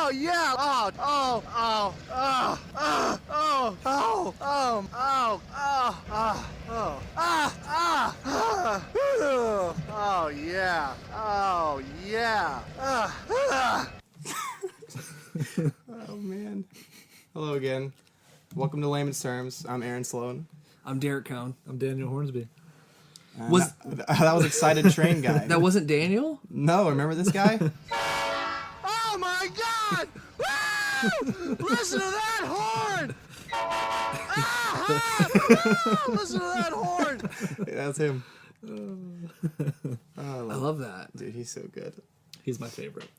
Oh, yeah. Oh, oh, oh, oh, oh, oh, oh, oh, oh, oh, oh, oh, ah, ah, oh, yeah. Oh, yeah. Oh, man. Hello again. Welcome to LameMan's Terms. I'm Aaron Sloan. I'm Derek Cohn. I'm Daniel Hornsby. That was Excited Train Guy. That wasn't Daniel? No, remember this guy? Oh, my God. Woo! Listen to that horn. Listen to that horn. That's him. I love that. Dude, he's so good. He's my favorite.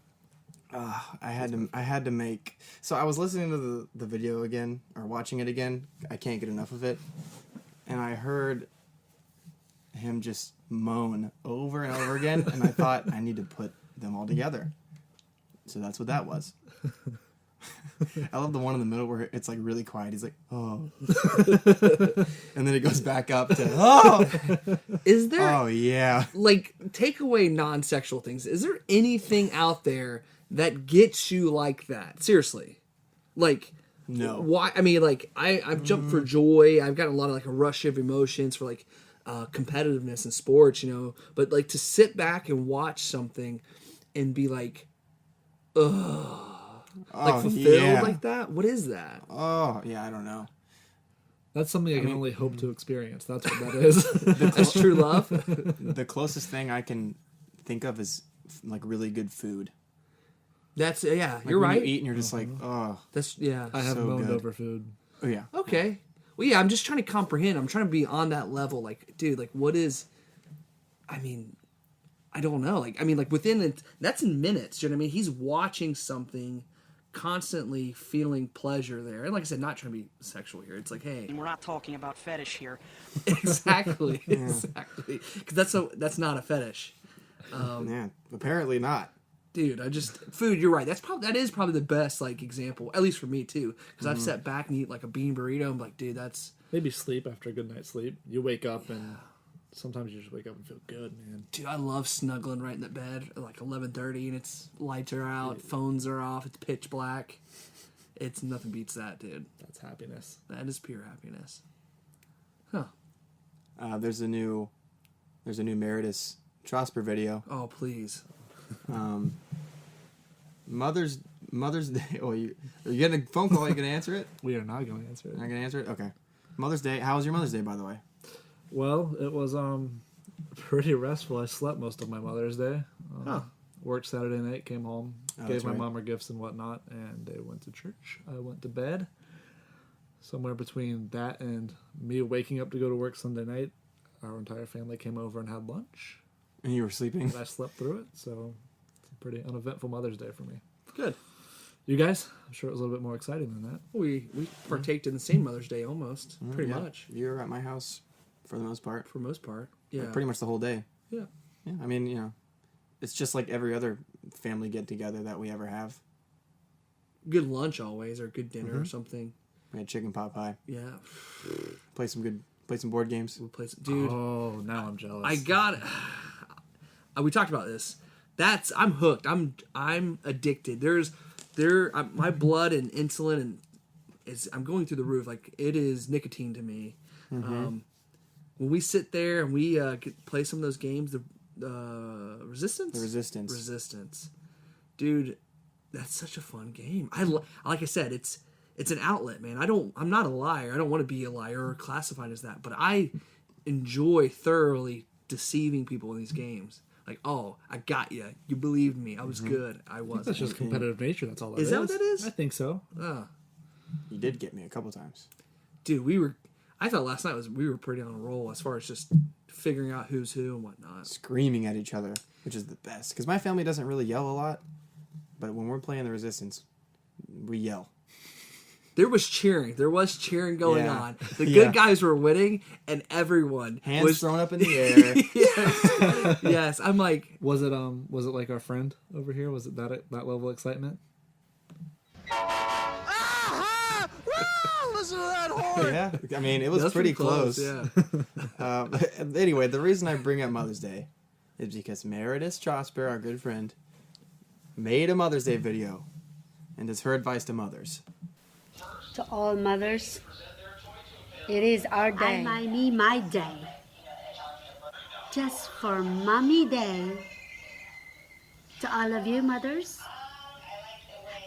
I had to make. So I was listening to the video again, or watching it again. I can't get enough of it, and I heard him just moan over and over again, and I thought I need to put them all together. So that's what that was. I love the one in the middle where it's like really quiet. He's like, oh, and then it goes back up to oh. Is there? Oh yeah. Like, take away non-sexual things. Is there anything out there that gets you like that? Seriously, like. No. Why? I mean, like, I've jumped for joy. I've gotten a lot of like a rush of emotions for like competitiveness in sports, you know. But like to sit back and watch something and be like, ugh. Like fulfilled like that? What is that? Oh, yeah, I don't know. That's something I can only hope to experience. That's what that is. That's true love. The closest thing I can think of is like really good food. That's yeah, Like you're when right. You eat and you're just like, oh. That's yeah. I have So moaned good. over food. Oh yeah. Okay. Well, yeah, I'm just trying to comprehend. I'm trying to be on that level. Like, dude, like, what is? I mean, I don't know. Like, I mean, like within it, that's in minutes. Do you know what I mean? He's watching something, constantly feeling pleasure there. And like I said, not trying to be sexual here. It's like, hey, And we're not talking about fetish here. exactly, exactly, because that's not a fetish. Yeah. Apparently not. Dude, food. You're right. That is probably the best like example, at least for me too. Because I've sat back and eat like a bean burrito. I'm like, dude, that's Maybe sleep after a good night's sleep. You wake up and sometimes you just wake up and feel good, man. dude. I love snuggling right in the bed at like 11:30 and it's lights are out, phones are off, it's pitch black. It's nothing beats that, dude. That's happiness. That is pure happiness. Huh? There's a new Meredith Trosper video. Oh please. Mother's Day. Oh, are you getting a phone call? Are you gonna answer it? We are not going to answer it. Not gonna answer it. Okay. Mother's Day. How was your Mother's Day, by the way? Well, it was pretty restful. I slept most of my Mother's Day. Worked Saturday night, came home, gave that's my right. mom her gifts and whatnot, and they went to church. I went to bed. Somewhere between that and me waking up to go to work Sunday night, our entire family came over and had lunch. And you were sleeping. And I slept through it, so it's a pretty uneventful Mother's Day for me. Good. You guys? I'm sure it was a little bit more exciting than that. We partaked in the same Mother's Day almost, pretty Yeah. much You were at my house for the most part. for most part. Yeah. Pretty much the whole day. Yeah. Yeah. I mean, you know, it's just like every other family get together that we ever have. Good lunch always, or good dinner or something. We had chicken pot pie. Yeah. Play some board games. We'll play dude. Oh, now I'm jealous. I got it. We talked about this. I'm hooked. I'm addicted. My blood and insulin and I'm going through the roof. Like it is nicotine to me. When we sit there and we play some of those games, the Resistance. The Resistance. Resistance, dude, that's such a fun game. Like I said, it's an outlet, man. I'm not a liar. I don't want to be a liar or classified as that, but I enjoy thoroughly deceiving people in these games. Like, oh, I got you. You believed me. I was good. I was. That's just competitive nature. That's all that is. Is that what that is? I think so. You did get me a couple times. Dude, I thought last night we were pretty on a roll as far as just figuring out who's who and whatnot. Screaming at each other, which is the best. Because my family doesn't really yell a lot, but when we're playing the Resistance, we yell. There was cheering. Going Yeah. on. The good Yeah. guys were winning, and everyone Hands was thrown up in the air. yes. Yes, I'm like, Was it like our friend over here? Was it that level of excitement? Listen to that horn. Yeah, I mean, it was that's pretty close. Yeah. Anyway, the reason I bring up Mother's Day is because Meredith Trosper, our good friend, made a Mother's Day video. and is her advice to mothers. To all mothers, it is our day. My day. Just for Mommy Day. To all of you mothers,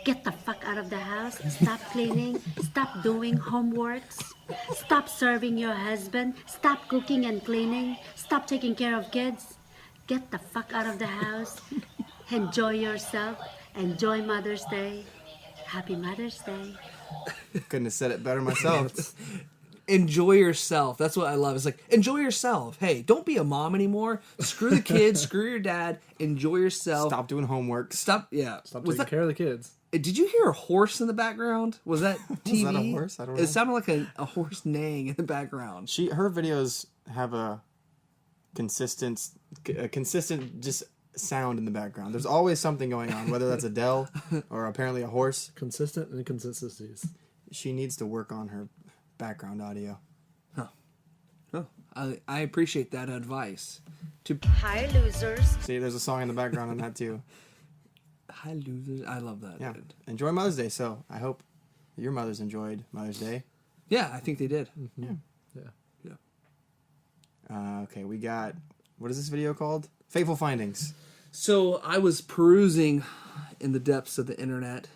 get the fuck out of the house. Stop cleaning. Stop doing homeworks. Stop serving your husband. Stop cooking and cleaning. Stop taking care of kids. Get the fuck out of the house. Enjoy yourself. Enjoy Mother's Day. Happy Mother's Day. Couldn't have said it better myself. Enjoy yourself. That's what I love. It's like, enjoy yourself. Hey, don't be a mom anymore. Screw the kids. Screw your dad. Enjoy yourself. Stop doing homework. Stop. Yeah. Stop Was taking care of the kids. Did you hear a horse in the background? Was that TV? Was that a horse? I don't know. It sounded like a horse neighing in the background. Her videos have a consistent just sound in the background. There's always something going on, whether that's Adele or apparently a horse. Consistent inconsistencies. She needs to work on her background audio. Oh, I appreciate that advice. Hi, losers. See, there's a song in the background on that too. Hi, losers. I love that. Yeah. Enjoy Mother's Day. So I hope your mothers enjoyed Mother's Day. Yeah, I think they did. Yeah. Yeah. Okay, we got, what is this video called? Fateful Findings. So I was perusing in the depths of the internet,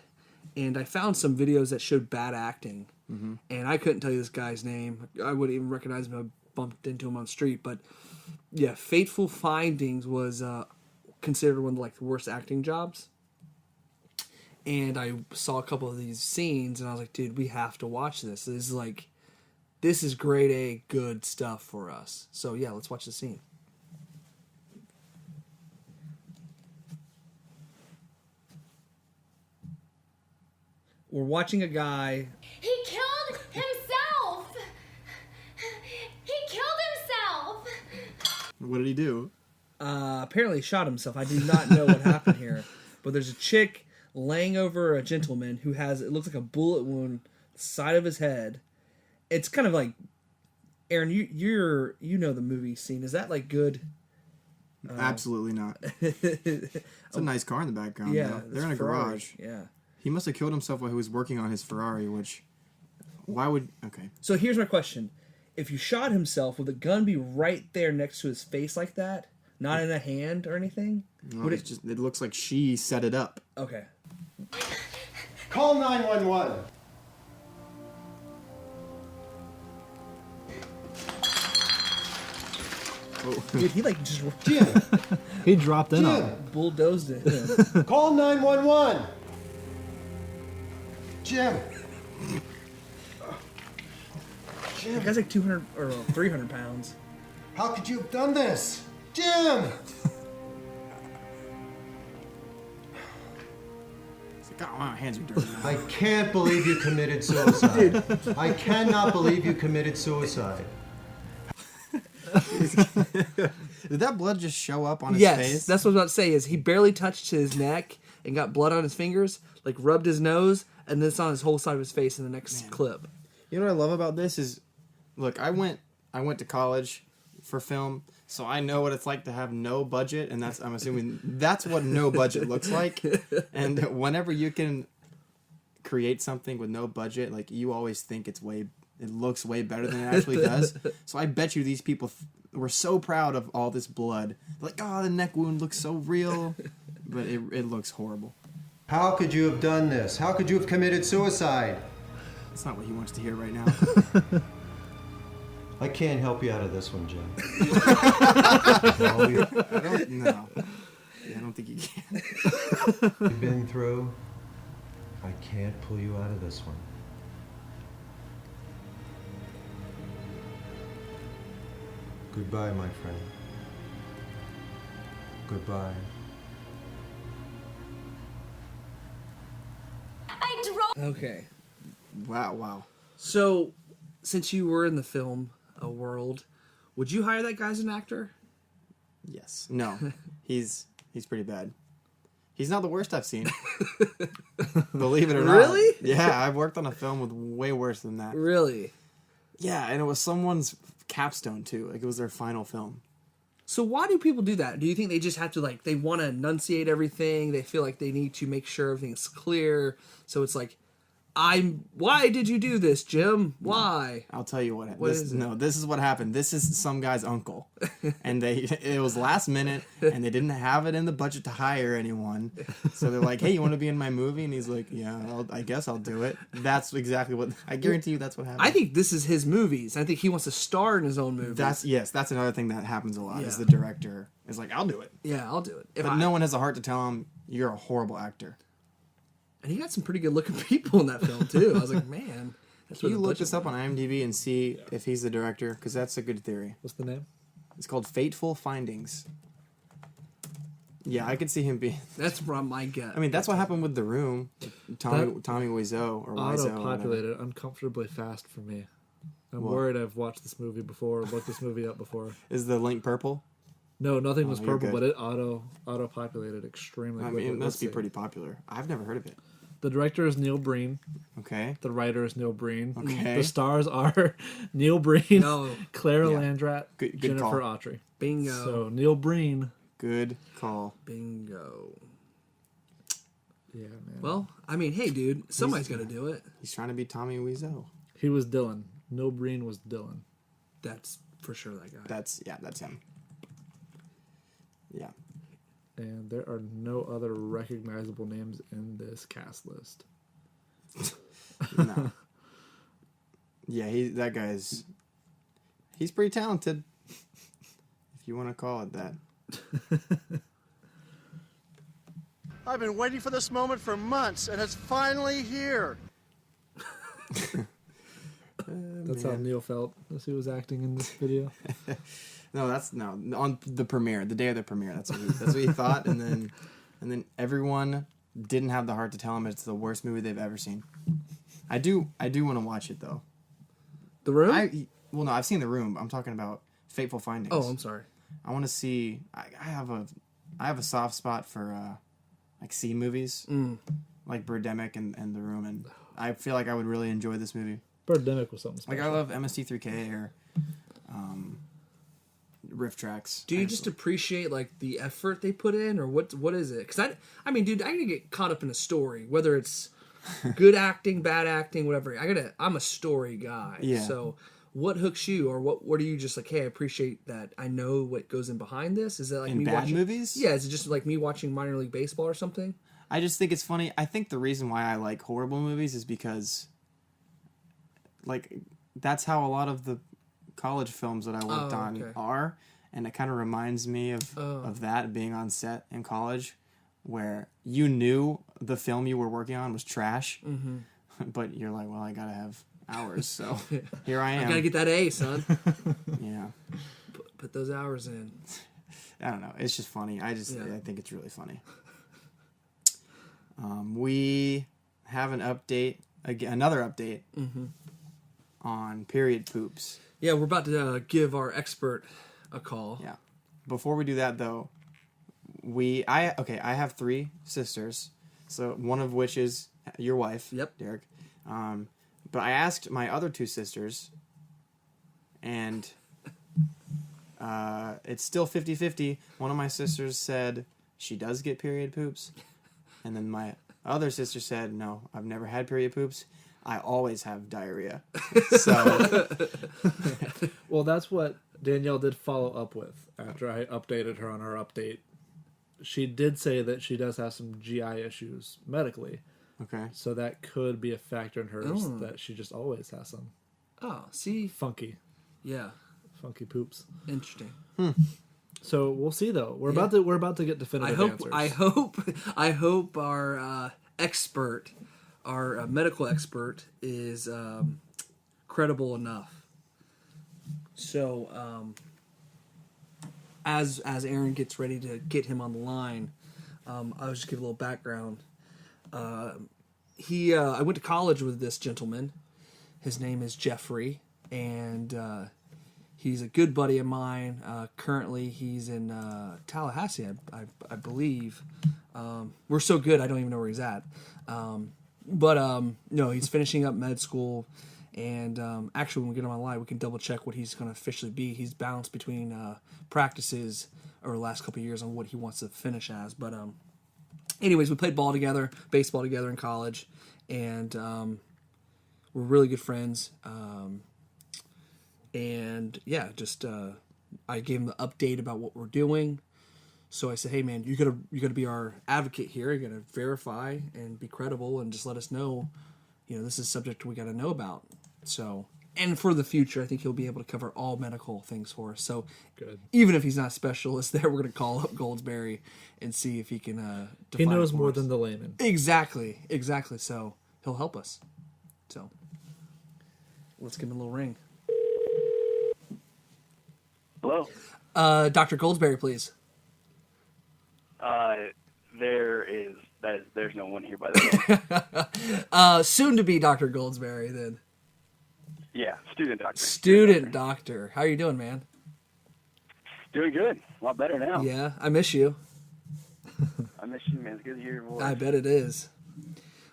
and I found some videos that showed bad acting. Mm-hmm. And I couldn't tell you this guy's name. I wouldn't even recognize him if I bumped into him on the street. But yeah, Fateful Findings was considered one of the worst acting jobs. And I saw a couple of these scenes, and I was like, dude, we have to watch this. This is grade A good stuff for us. So yeah, let's watch the scene. We're watching a guy. He killed himself! He killed himself! What did he do? Apparently shot himself. I do not know what happened here. But there's a chick laying over a gentleman who has, it looks like a bullet wound the side of his head. It's kind of like, Aaron, you know the movie scene. Is that good? Absolutely not. It's a nice car in the background. Yeah, though. They're in a Ferrari. garage. Yeah. He must have killed himself while he was working on his Ferrari, which, why would, okay. So here's my question. If you shot himself, would the gun be right there next to his face like that? Not in a hand or anything? No, it looks like she set it up. Okay. Call 911. Dude, he just Jim, He dropped in on Jim, it. bulldozed it. call 911. Jim. The guy's like 200 or 300 pounds. How could you have done this? Jim! It's like, oh, my hands are dirty now. I can't believe you committed suicide. I cannot believe you committed suicide. Did that blood just show up on his Yes, face? that's what I was about to say. Is he barely touched his neck and got blood on his fingers, rubbed his nose, and then it's on his whole side of his face in the next clip. You know what I love about this is, look, I went to college for film, so I know what it's like to have no budget, and I'm assuming that's what no budget looks like. And whenever you can create something with no budget, you always think it looks way better than it actually does. So I bet you these people were so proud of all this blood. Like, oh, the neck wound looks so real, but it looks horrible. How could you have done this? How could you have committed suicide? That's not what he wants to hear right now. I can't help you out of this one, Jim. I don't know. I don't think you can. You've been through. I can't pull you out of this one. Goodbye, my friend. Goodbye. I drove. Okay. Wow. So, since you were in the film world, would you hire that guy as an actor? Yes. No. He's pretty bad. He's not the worst I've seen. Believe it or not. Really? Yeah, I've worked on a film with way worse than that. Really? Yeah, and it was someone's capstone too. It was their final film. So why do people do that? Do you think they just have to like they want to enunciate everything? They feel like they need to make sure everything's clear. So it's like, why did you do this, Jim? Why? I'll tell you what. What is it? No, this is what happened. This is some guy's uncle, and it was last minute, and they didn't have it in the budget to hire anyone. So they're like, "Hey, you want to be in my movie?" And he's like, "Yeah, I guess I'll do it." That's exactly what I guarantee you. That's what happened. I think this is his movies. I think he wants to star in his own movies. That's another thing that happens a lot. Is Yeah. the director is like, "I'll do it," Yeah, I'll do it. but no one has the heart to tell him you're a horrible actor. And he got some pretty good looking people in that film too. I was like, man, that's Can where you the look budget this up went. on IMDb and see if he's the director? Because that's a good theory. What's the name? It's called Fateful Findings. Yeah, I could see him being. That's from my gut. I mean, that's what happened with The Room. Tommy Wiseau or Wiseau. or whatever. Auto-populated uncomfortably fast for me. I'm What? worried I've watched this movie before, or looked this movie up before. Is the link purple? No, nothing was you're purple, good. but it auto-populated extremely I quickly. mean, it must Let's be see. pretty popular. I've never heard of it. The director is Neil Breen. Okay. The writer is Neil Breen. Okay. The stars are Neil Breen, No. Clara Yeah. Landrat, Good Jennifer call. Autry. Bingo. So Neil Breen. Good call. Bingo. Yeah, man. Well, I mean, hey, dude, somebody's got to do it. He's trying to be Tommy Wiseau. He was Dylan. Neil Breen was Dylan. That's for sure that guy. That's him. Yeah. And there are no other recognizable names in this cast list. No. Yeah, he's pretty talented. If you want to call it that. I've been waiting for this moment for months, and it's finally here. That's how Neil felt as he was acting in this video. No, on the premiere, the day of the premiere. That's what he thought, and then everyone didn't have the heart to tell him it's the worst movie they've ever seen. I do want to watch it though. The Room? Well, no, I've seen The Room. I'm talking about Fateful Findings. Oh, I'm sorry. I want to see. I have a soft spot for like C movies, like Birdemic and The Room, and I feel like I would really enjoy this movie. Birdemic was something special. Like I love MST3K or Riff Tracks. Do you just appreciate like the effort they put in, or what is it? Because I mean, dude, I gotta get caught up in a story, whether it's good acting, bad acting, whatever. I'm a story guy. Yeah. So what hooks you, or what are you just like? Hey, I appreciate that. I know what goes in behind this. Is it like In me bad watching movies? Yeah. Is it just like me watching minor league baseball or something? I just think it's funny. I think the reason why I like horrible movies is because, like, that's how a lot of the college films that I worked on okay. are, and it kind of reminds me of that being on set in college, where you knew the film you were working on was trash, but you're like, well, I gotta have hours, so here I am. I gotta get that A, son. Yeah, Put those hours in. I don't know. It's just funny. I Yeah. think it's really funny. We have an update, another update on period poops. Yeah, we're about to give our expert a call. Yeah. Before we do that, though, I have 3 sisters, so one of which is your wife, Yep. Derek. But I asked my other 2 sisters, and it's still 50-50. One of my sisters said she does get period poops, and then my other sister said, no, I've never had period poops. I always have diarrhea. So, Well, that's what Danielle did follow up with after I updated her on our update. She did say that she does have some GI issues medically. okay. So that could be a factor in hers, that she just always has some Oh, see? funky Yeah. poops. Interesting. So we'll see though. We're Yeah. about to get definitive answers. I hope our expert, our medical expert, is credible enough. So, as Aaron gets ready to get him on the line, I'll just give a little background. I went to college with this gentleman. His name is Jeffrey, and he's a good buddy of mine. Currently, he's in Tallahassee, I believe. We're so good, I don't even know where he's at. But no, he's finishing up med school, And actually, when we get him online, we can double check what he's going to officially be. He's bounced between practices over the last couple of years on what he wants to finish as. But anyways, we played ball together, baseball together in college, and we're really good friends. And yeah, just I gave him the update about what we're doing. So I said, hey man, you gotta be our advocate here. You gotta verify and be credible, and just let us know. This is a subject we gotta know about. So, and for the future, I think he'll be able to cover all medical things for us. So, Good. Even if he's not a specialist there, we're gonna call up Goldsberry and see if he can. He define knows it for more us. than the layman. Exactly. So he'll help us. So let's give him a little ring. Hello. Dr. Goldsberry, please. There's no one here by the way. Soon to be Dr. Goldsberry, then. Yeah, student doctor. Student doctor. How are you doing, man? Doing good. A lot better now. Yeah, I miss you. I miss you, man. It's good to hear your voice. I bet it is.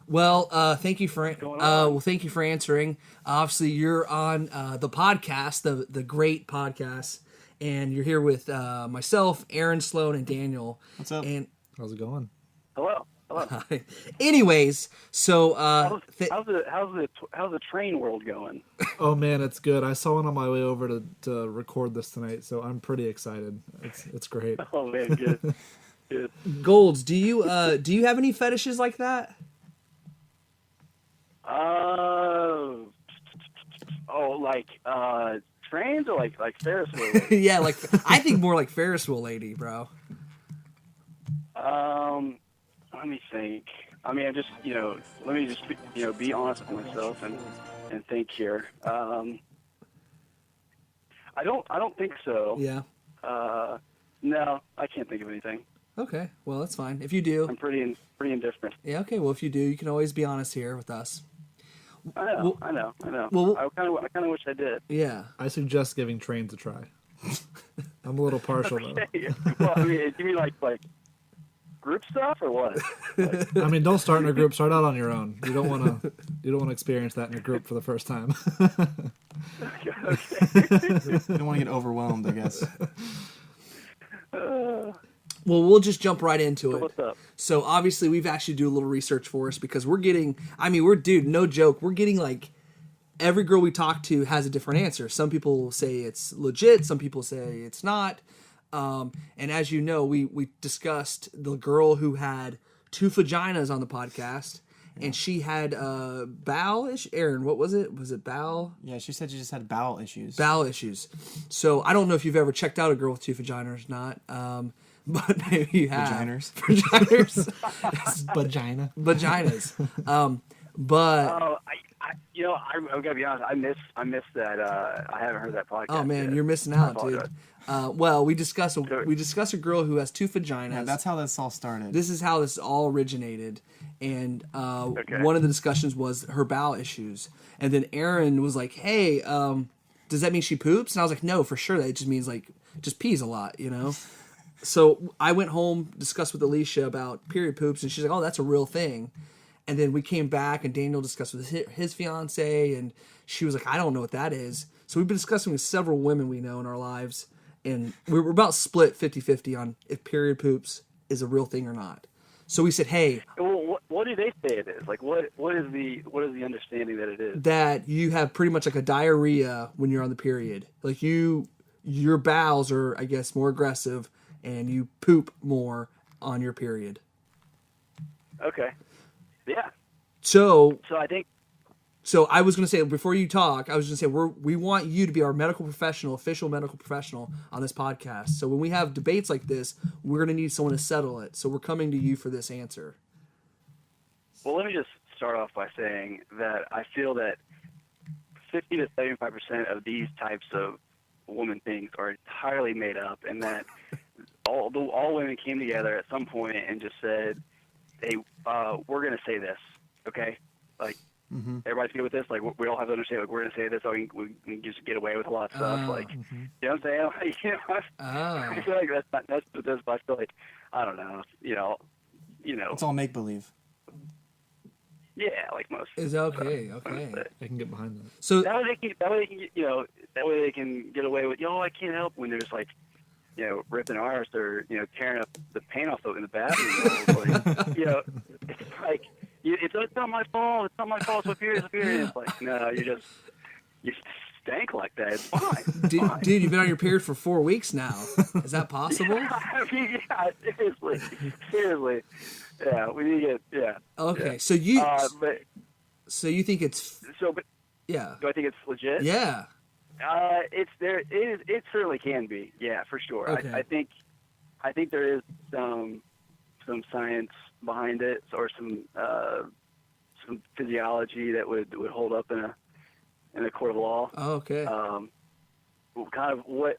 Well, thank you for thank you for answering. Obviously, you're on the podcast, the great podcast, and you're here with myself, Aaron Sloan, and Daniel. What's up? And How's it going? Hello. anyways, so How's the train world going? Oh man, it's good. I saw one on my way over to record this tonight, so I'm pretty excited. It's great. Oh man, good. Good. Golds, do you have any fetishes like that? Like trains or like Ferris wheel? Yeah, like I think more like Ferris wheel lady, bro. Let me think. I mean, let me just be honest with myself and think here. I don't think so. Yeah. No, I can't think of anything. Okay, well that's fine. If you do, I'm pretty indifferent. yeah. Okay, well if you do, you can always be honest here with us. I know. Well, I kind of wish I did. Yeah. I suggest giving trains a try. I'm a little partial though. Well, I mean, you mean like group stuff or what? I mean, don't start in a group. Start out on your own. You don't want to experience that in a group for the first time. You don't want to get overwhelmed, I guess. Well, we'll just jump right into it. What's up? So obviously we've actually do a little research for us because dude, no joke, we're getting like every girl we talk to has a different answer. Some people say it's legit, some people say it's not. And as you know, we discussed the girl who had 2 vaginas on the podcast, and she had bowel issues. Aaron, what was it? Was it bowel? Yeah, she said she just had bowel issues. Bowel issues. So I don't know if you've ever checked out a girl with 2 vaginas or not. But maybe you have. Vaginas. Vagina. Vaginas. But I gotta be honest. I missed that. I haven't heard that podcast. oh man, yet. you're missing out, dude. Well, we discuss a girl who has 2 vaginas. Yeah, that's how this all started. This is how this all originated, and Okay. one of the discussions was her bowel issues, and then Aaron was like, "Hey, does that mean she poops?" And I was like, "No, for sure. That just means like just pees a lot, you know." So I went home, discussed with Alicia about period poops, and she's like, "Oh, that's a real thing." And then we came back, and Daniel discussed with his fiance, and she was like, "I don't know what that is." So we've been discussing with several women we know in our lives, and we're about split 50-50 on if period poops is a real thing or not. So we said, "Hey, Well, what do they say it is? Like, what is the understanding that it is? that you have pretty much like a diarrhea when you're on the period. Like your bowels are, I guess, more aggressive, and you poop more on your period." Okay. Yeah. So I think. So I was going to say, before you talk, I was going to say we want you to be our official medical professional on this podcast. So when we have debates like this, we're going to need someone to settle it. So we're coming to you for this answer. Well, let me just start off by saying that I feel that 50 to 75% of these types of woman things are entirely made up, and that all women came together at some point and just said, "Hey, we're going to say this, okay? Like, everybody's good with this. Like, we all have to understand. Like, we're going to say this, so we can just get away with a lot of stuff. Like, you know what I'm saying? I feel like that's what this. But I feel like I don't know. You know. It's all make believe. Yeah, like most. Is okay. Okay. I can get behind that. So That way they can get away with, I can't help when they're just like, ripping arse or, tearing up the paint off in the bathroom. It's like, it's not my fault. It's not my fault. It's up here. It's up here. And it's like, no, you stank like that. It's fine. dude, you've been on your period for 4 weeks now. Is that possible? I mean, yeah, seriously. Yeah, we need to get, yeah. Okay, yeah. so you, so you think it's, but yeah. do I think it's legit? Yeah. It's there. It certainly can be. Yeah, for sure. Okay. I think there is some science behind it, or some physiology that would hold up in a court of law. Oh, okay. Kind of what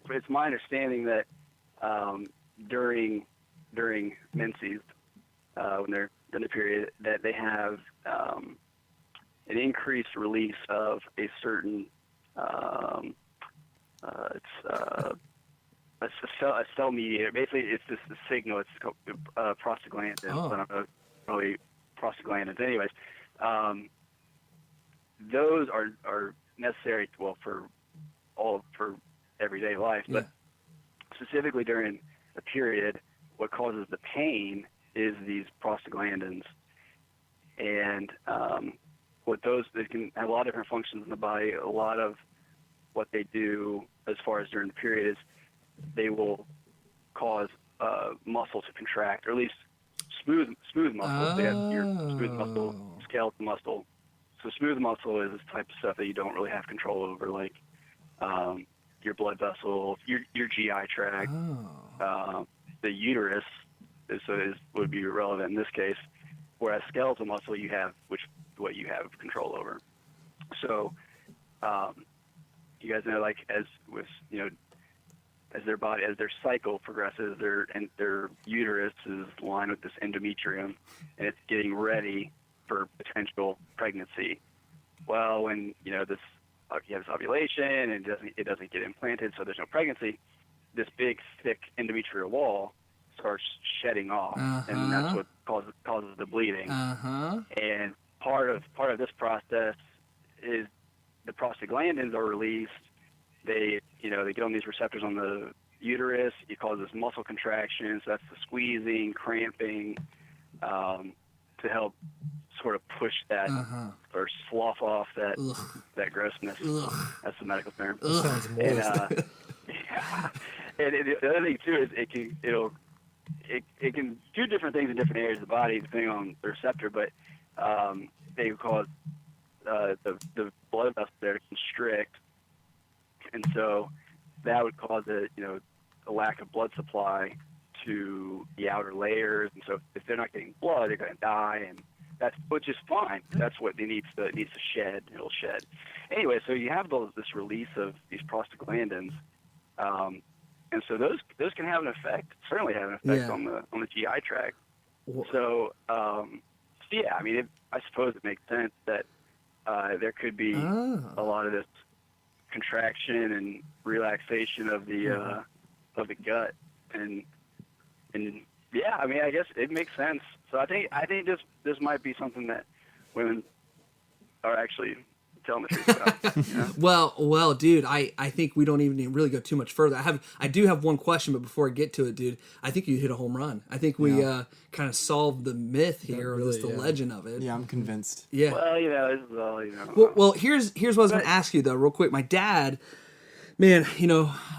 it's my understanding that during menses, when they're in the period, that they have an increased release of a certain it's a cell mediator. Basically, it's just a signal. It's called prostaglandins. Oh. I don't know, probably prostaglandins. Anyways, those are necessary, for everyday life. Yeah. But specifically during the period, what causes the pain is these prostaglandins, and they can have a lot of different functions in the body. A lot of what they do as far as during the period is they will cause muscle to contract, or at least smooth muscle. Oh. They have your smooth muscle, skeletal muscle. So smooth muscle is this type of stuff that you don't really have control over, like your blood vessels, your GI tract, the uterus would be relevant in this case. Whereas skeletal muscle, you have what you have control over. So you guys know, like as their cycle progresses, their uterus is lined with this endometrium, and it's getting ready for potential pregnancy. Well, when you have this ovulation and it doesn't get implanted, so there's no pregnancy, this big thick endometrial wall starts shedding off, and that's what causes the bleeding. And part of this process is the prostaglandins are released. They get on these receptors on the uterus. It causes muscle contraction, so that's the squeezing, cramping, to help sort of push that or slough off that grossness. That's the medical term. Sounds And, moist. yeah. And the other thing too is it can do different things in different areas of the body depending on the receptor, but they cause the blood vessels there to constrict, and so that would cause a lack of blood supply to the outer layers, and so if they're not getting blood, they're going to die, and which is fine. That's what it needs to shed. It'll shed. Anyway, so you have this release of these prostaglandins, and so those can have an effect. Certainly have an effect on the GI tract. So yeah, I mean, I suppose it makes sense that there could be a lot of this contraction and relaxation of the gut, and yeah, I mean, I guess it makes sense. So I think this might be something that women are actually telling the truth about. You know? Well, dude, I think we don't even really go too much further. I do have one question, but before I get to it, dude, I think you hit a home run. I think we kind of solved the myth here, or just the legend of it. Yeah, I'm convinced. Yeah. Well, this is all, Well, here's what I was going to ask you though, real quick. My dad, man,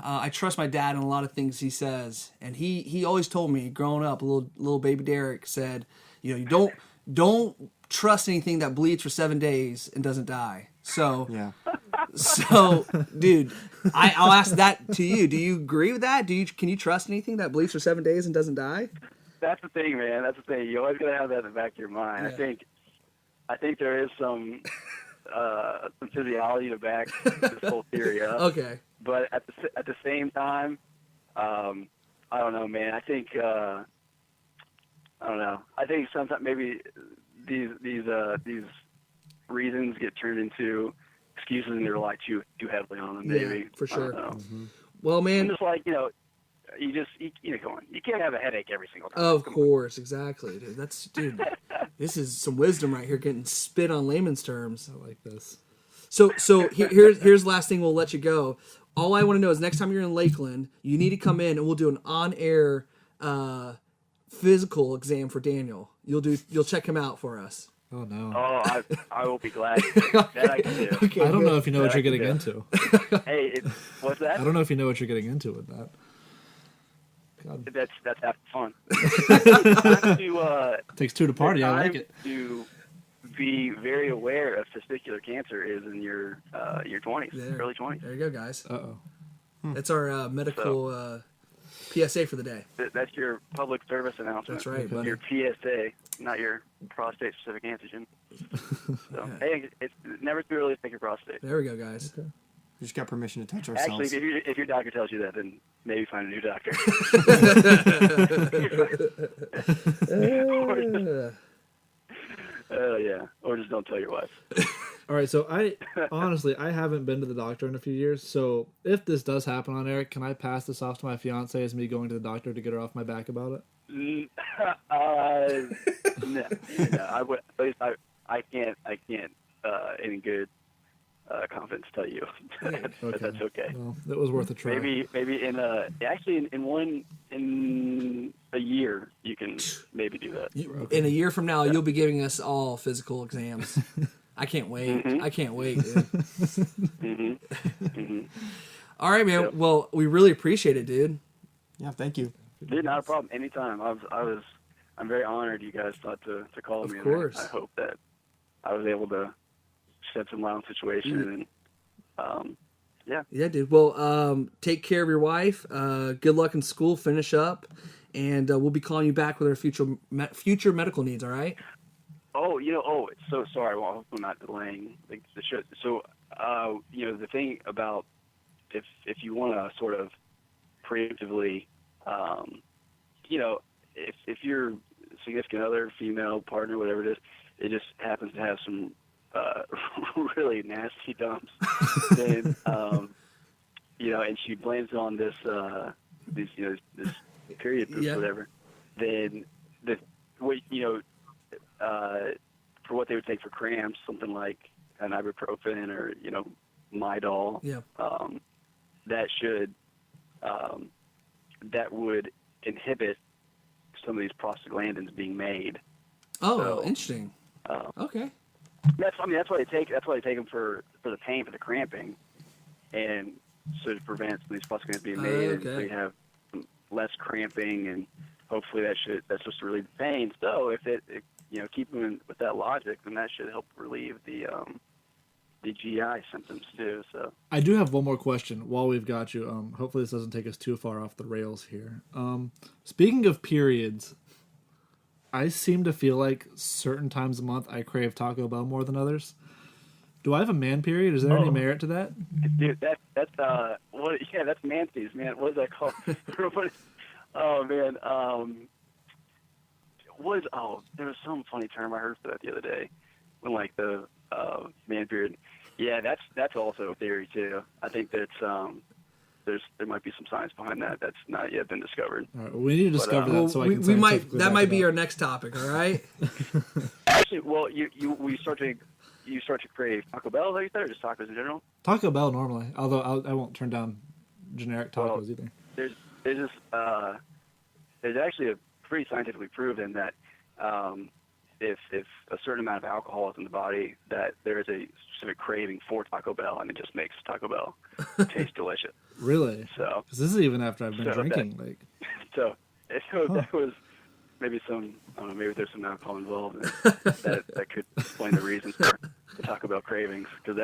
I trust my dad in a lot of things he says, and he always told me growing up, little baby Derek said, you don't trust anything that bleeds for 7 days and doesn't die. So, Yeah. so, dude, I'll ask that to you. Do you agree with that? Can you trust anything that bleeds for 7 days and doesn't die? That's the thing, man. That's the thing. You always gotta have that in the back of your mind. Yeah. I think there is some physiology to back this whole theory up. Okay. But at the same time, I don't know, man. I think I don't know. I think sometimes maybe these reasons get turned into excuses, and they rely too heavily on them. Maybe for sure. I don't know. Well, man. I'm just like, come on. You can't have a headache every single time. Of Come course, exactly, dude. Dude. This is some wisdom right here, getting spit on layman's terms. I like this. So here's the last thing. We'll let you go. All I want to know is next time you're in Lakeland, you need to come in and we'll do an on-air physical exam for Daniel. You'll check him out for us. Oh no. Oh, I will be glad. That I can do. Okay, I don't know if you know what That you're I getting can into. Hey, what's that? I don't know if you know what you're getting into with that. God. That's half the fun. Time to, Takes two to party. I like time it. To be very aware of testicular cancer is in your 20s, There. early 20s. There you go, guys. Uh-oh. That's our medical PSA for the day. That's your public service announcement. That's right, buddy. Your PSA, not your prostate-specific antigen. So, hey, it's never too early to take your prostate. There we go, guys. We just got permission to touch Actually, ourselves. if your doctor tells you that, then maybe find a new doctor. Yeah, or just don't tell your wife. All right, so I haven't been to the doctor in a few years. So if this does happen on Eric, can I pass this off to my fiance as me going to the doctor to get her off my back about it? No, I would. At least I can't. In good confidence, tell you that that's okay. Well, it was worth a try. Maybe in a year you can maybe do that. In a year from now, you'll be giving us all physical exams. I can't wait. Mm-hmm. I can't wait, dude. All right, man. Yep. Well, we really appreciate it, dude. Yeah, thank you. Dude, not a problem. Anytime. I'm very honored you guys thought to call me. Of course. I hope that I was able to shed some light on the situation and Yeah, dude. Well, take care of your wife. Good luck in school. Finish up, and we'll be calling you back with our future medical needs. All right. Oh, so sorry. Well, I'm not delaying the show. So, the thing about if you want to sort of preemptively, if your significant other, female partner, whatever it is, it just happens to have some really nasty dumps, then and she blames it on this period poop, whatever. Then for what they would take for cramps, something like an ibuprofen or Midol. Yeah. That would inhibit some of these prostaglandins being made. Oh, so, interesting. Okay. That's why they take them for the pain, for the cramping, and so to prevent some of these prostaglandins being made, and so you have less cramping, and hopefully that's supposed to relieve the pain. So if it keeping with that logic, then that should help relieve the GI symptoms too. So I do have one more question while we've got you. Hopefully this doesn't take us too far off the rails here. Speaking of periods, I seem to feel like certain times a month I crave Taco Bell more than others. Do I have a man period? Is there any merit to that? Dude, that's what? Yeah, that's Nancy's, man. What is that called? Oh man, there was some funny term I heard for that the other day, when like the man period. Yeah, that's also a theory too. I think that's there might be some science behind that that's not yet been discovered. All right, well, we need to discover that so I can. That might be our next topic. All right. Actually, well, you start to crave Taco Bell, like you said, or just tacos in general. Taco Bell normally, although I won't turn down generic tacos either. There's actually a pretty scientifically proven that if a certain amount of alcohol is in the body, that there is a specific craving for Taco Bell, and it just makes Taco Bell taste delicious. Really? So, because this is even after I've been drinking. That was maybe maybe there's some alcohol involved, and that could explain the reasons for the Taco Bell cravings, because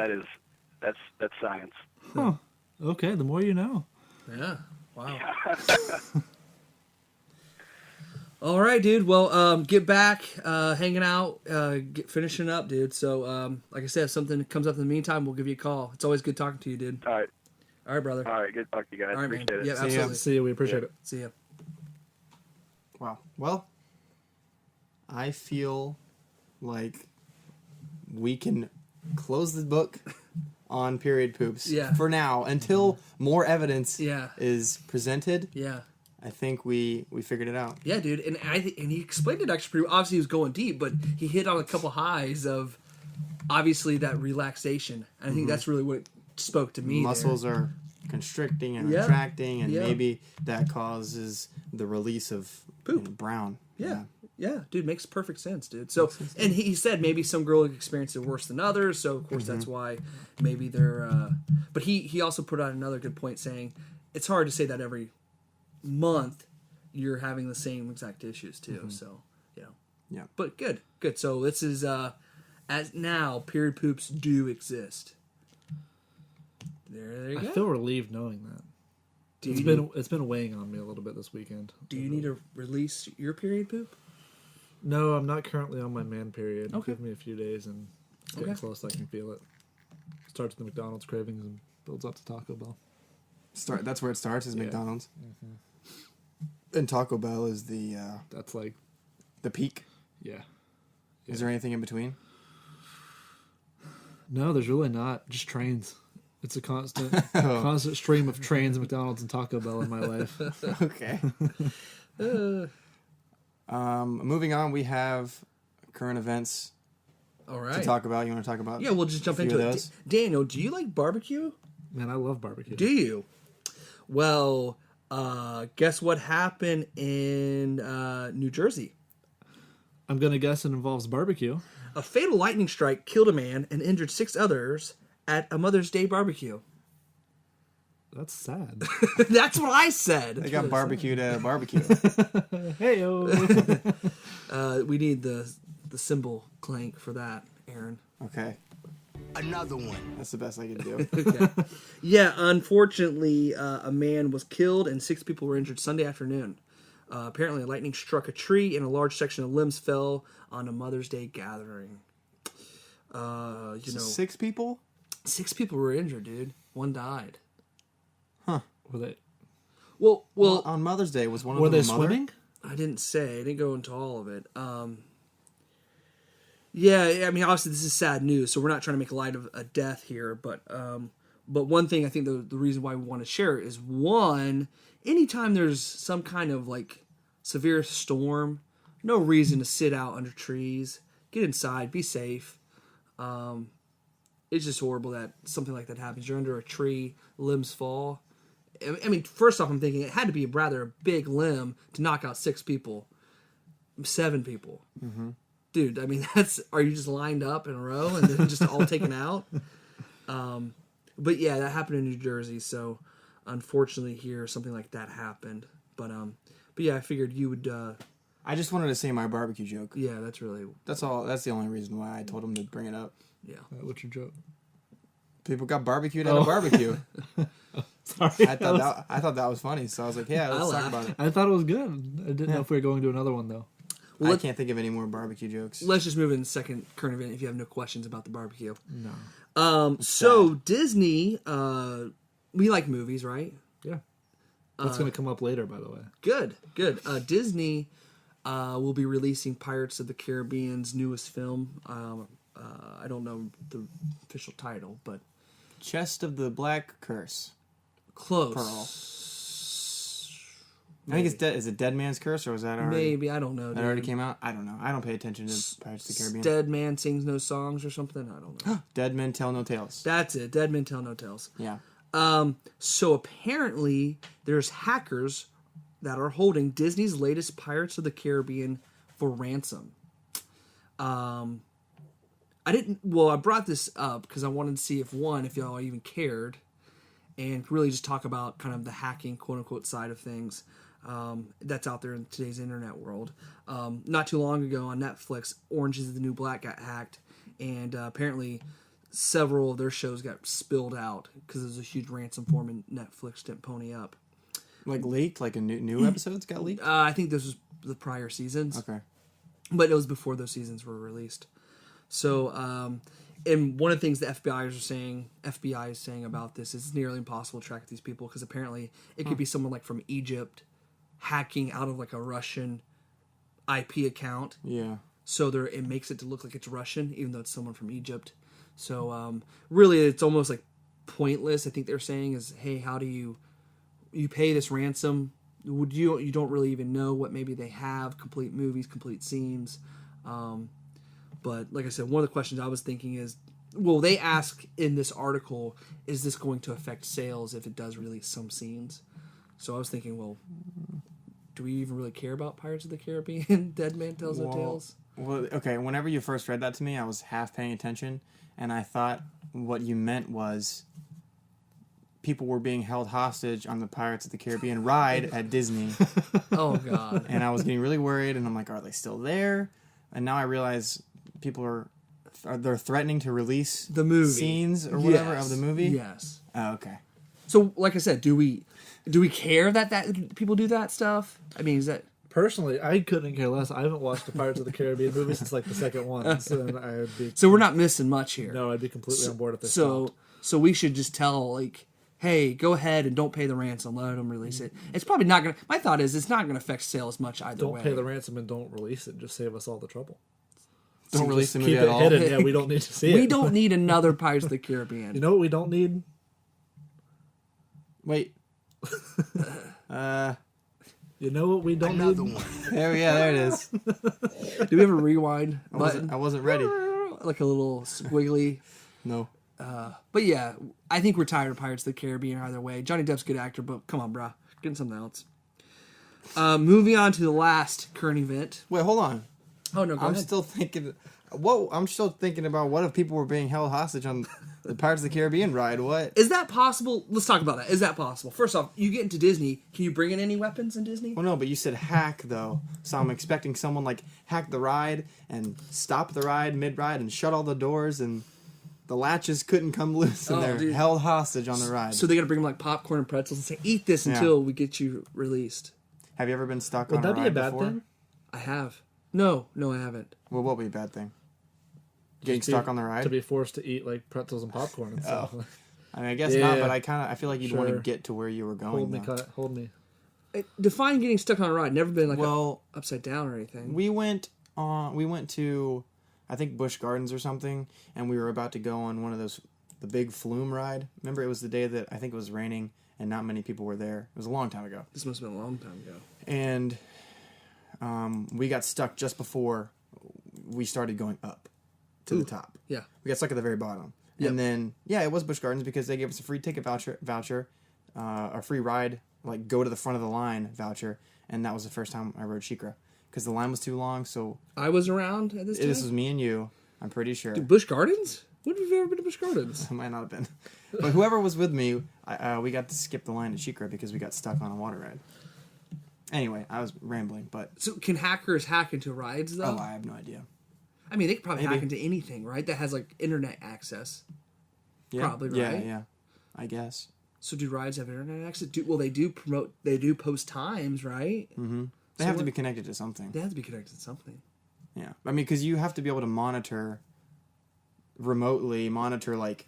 that's science. Huh. Okay, the more you know. Yeah. Wow. All right, dude. Well, get back, hanging out, finishing up, dude. So, like I said, if something comes up in the meantime, we'll give you a call. It's always good talking to you, dude. All right. All right, brother. All right, good talking to you guys. All right, appreciate man. it. Yeah, absolutely. See you. We appreciate it. See ya. Wow. Well, I feel like we can close the book on period poops for now until more evidence is presented. Yeah. I think we figured it out. Yeah, dude, and and he explained it actually pretty. Obviously, he was going deep, but he hit on a couple highs of obviously that relaxation. And I think that's really what spoke to me. Muscles are constricting and Yeah. retracting, and Yeah. maybe that causes the release of Poop. brown. Yeah, dude, makes perfect sense, dude. So, and he said maybe some girl experienced it worse than others, so of course that's why maybe they're. But he also put out another good point saying it's hard to say that every month you're having the same exact issues too. So, Yeah. But good. So this is as now period poops do exist. There you go. I feel relieved knowing that. It's been weighing on me a little bit this weekend. Do you need to release your period poop? No, I'm not currently on my man period. Okay. Give me a few days and it's getting close. I can feel it. Starts with the McDonald's cravings and builds up to Taco Bell. That's where it starts. Is McDonald's, and Taco Bell is the That's like the peak. yeah. Is there anything in between? No, there's really not. Just trains. It's a constant stream of trains, McDonald's, and Taco Bell in my life. Okay. Moving on, we have current events All right. to talk about. You want to talk about? Yeah, we'll just jump a few into of it. those? Daniel, do you like barbecue? Man, I love barbecue. Do you? Well, guess what happened in New Jersey? I'm going to guess it involves barbecue. A fatal lightning strike killed a man and injured 6 others at a Mother's Day barbecue. That's sad. That's what I said. They got barbecued at a barbecue. Hey-o. We need the cymbal clank for that, Aaron. Okay. Another one. That's the best I could do. Okay. Yeah, unfortunately, a man was killed and 6 people were injured Sunday afternoon. Apparently, a lightning struck a tree and a large section of limbs fell on a Mother's Day gathering. So 6 people? 6 people were injured, dude. 1 died. Were they Well, On Mother's Day, was one of were them they a mother? swimming? I didn't say. I didn't go into all of it. Yeah, I mean, obviously this is sad news, so we're not trying to make light of a death here. But one thing I think the reason why we want to share it is one, anytime there's some kind of like severe storm, no reason to sit out under trees. Get inside, be safe. It's just horrible that something like that happens. You're under a tree, limbs fall. I mean, first off, I'm thinking it had to be rather a big limb to knock out 6 people, 7 people. Mm-hmm. Dude, I mean, are you just lined up in a row and then just all taken out? But yeah, that happened in New Jersey. So unfortunately here, something like that happened. But yeah, I figured you would, I just wanted to say my barbecue joke. yeah, that's really, That's all. That's the only reason why I told him to bring it up. yeah. What's your joke? People got barbecued at a barbecue. Sorry. I thought that was funny, so I was like, yeah, let's talk about it. I thought it was good. I didn't know if we were going to another one, though. I can't think of any more barbecue jokes. Let's just move into the second current event if you have no questions about the barbecue. No. So Disney, we like movies, right? Yeah. That's going to come up later, by the way. Good. Disney will be releasing Pirates of the Caribbean's newest film. I don't know the official title, but Chest of the Black Curse. close. Pearl. I think it's dead. Is it Dead Man's Curse, or was that already? Maybe, I don't know. That already came out. I don't know. I don't pay attention to Pirates of the Caribbean. Dead Man Sings No Songs or something. I don't know. Dead Men Tell No Tales. That's it. Dead Men Tell No Tales. Yeah. So apparently, there's hackers that are holding Disney's latest Pirates of the Caribbean for ransom. I brought this up because I wanted to see if y'all even cared, and really just talk about kind of the hacking, quote unquote, side of things that's out there in today's internet world. Not too long ago on Netflix, Orange is the New Black got hacked, and apparently several of their shows got spilled out because there's a huge ransom form and Netflix didn't pony up. Like leaked? Like a new episodes got leaked? I think this was the prior seasons. Okay. But it was before those seasons were released. So, and one of the things the FBI is saying about this is it's nearly impossible to track these people because apparently it could be someone like from Egypt hacking out of like a Russian IP account. Yeah. So it makes it to look like it's Russian, even though it's someone from Egypt. So really, it's almost like pointless. I think they're saying is, hey, how do you pay this ransom? would you don't really even know what maybe they have, complete movies, complete scenes. But like I said, one of the questions I was thinking is, well, they ask in this article, is this going to affect sales if it does release some scenes? So I was thinking, well, do we even really care about Pirates of the Caribbean? Dead Man Tells No Tales? Well, okay, whenever you first read that to me, I was half paying attention, and I thought what you meant was people were being held hostage on the Pirates of the Caribbean ride at Disney. Oh, God. And I was getting really worried, and I'm like, are they still there? And now I realize people they're threatening to release the movie scenes or whatever of the movie? Yes. Oh, okay. So, like I said, do we care that people do that stuff? I mean, is that... Personally, I couldn't care less. I haven't watched the Pirates of the Caribbean movie since like the second one, so I'd be. So we're not missing much here. No, I'd be completely on board if they stopped. So we should just tell, like, hey, go ahead and don't pay the ransom. Let them release it. It's probably not going to... My thought is it's not going to affect sales much either way. Don't pay the ransom and don't release it. Just save us all the trouble. Don't release the movie keep at it all. hidden. Yeah, we don't need to see it. We don't need another Pirates of the Caribbean. You know what we don't need? Wait. You know what we don't need? There it is. Do we have a rewind button? I wasn't ready. Like a little squiggly. No. But yeah, I think we're tired of Pirates of the Caribbean either way. Johnny Depp's a good actor, but come on, brah. Getting something else. Moving on to the last current event. Wait, hold on. Oh, no, go I'm ahead. still thinking... Whoa, I'm still thinking about what if people were being held hostage on the Pirates of the Caribbean ride? What? Is that possible? Let's talk about that. Is that possible? First off, you get into Disney. Can you bring in any weapons in Disney? Well, no, but you said hack, though. So I'm expecting someone, like, hack the ride and stop the ride mid-ride and shut all the doors and the latches couldn't come loose and they're held hostage on the ride. So they got to bring them like popcorn and pretzels and say, eat this until we get you released. Have you ever been stuck Would on a that ride be a bad before? thing? I have. No, I haven't. Well, what would be a bad thing? Getting stuck on the ride? To be forced to eat like pretzels and popcorn and stuff. I mean, I guess not, but I feel like you'd want to get to where you were going. Hold me. Define getting stuck on a ride. Never been like upside down or anything. We went to, I think, Busch Gardens or something, and we were about to go on one of those, the big flume ride. Remember, it was the day that I think it was raining and not many people were there. It was a long time ago. This must have been a long time ago. And we got stuck just before we started going up to the top. Yeah. We got stuck at the very bottom. Yep. And then, it was Busch Gardens because they gave us a free ticket voucher, a free ride, like go to the front of the line voucher. And that was the first time I rode SheiKra because the line was too long. So I was around at this time? This was me and you, I'm pretty sure. Dude, Busch Gardens? When have you ever been to Busch Gardens? I might not have been. But whoever was with me, we got to skip the line at SheiKra because we got stuck on a water ride. Anyway, I was rambling, but... So can hackers hack into rides, though? Oh, I have no idea. I mean, they could probably hack into anything, right? That has, like, internet access. Yeah. Probably, right? Yeah, I guess. So do rides have internet access? They do post times, right? Mm-hmm. They have to be connected to something. They have to be connected to something. Yeah. I mean, because you have to be able to remotely monitor, like,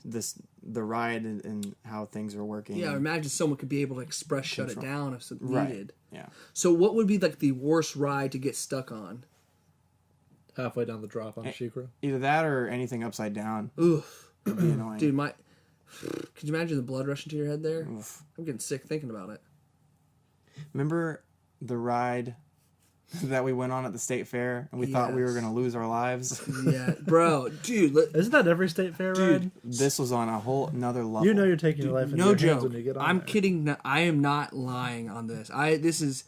the ride and how things are working. Yeah, imagine someone could be able to express shut it down if needed. Right. Yeah. So what would be, like, the worst ride to get stuck on? Halfway down the drop on SheiKra. Either that or anything upside down. Oof. Would be annoying. Dude, could you imagine the blood rushing to your head there? Oof. I'm getting sick thinking about it. Remember the ride that we went on at the state fair and we thought we were going to lose our lives? Yeah, bro. Dude. Isn't that every state fair ride? This was on a whole another level. You know you're taking your life into no your joke. hands when you get on I'm there. kidding. I am not lying on this. This is,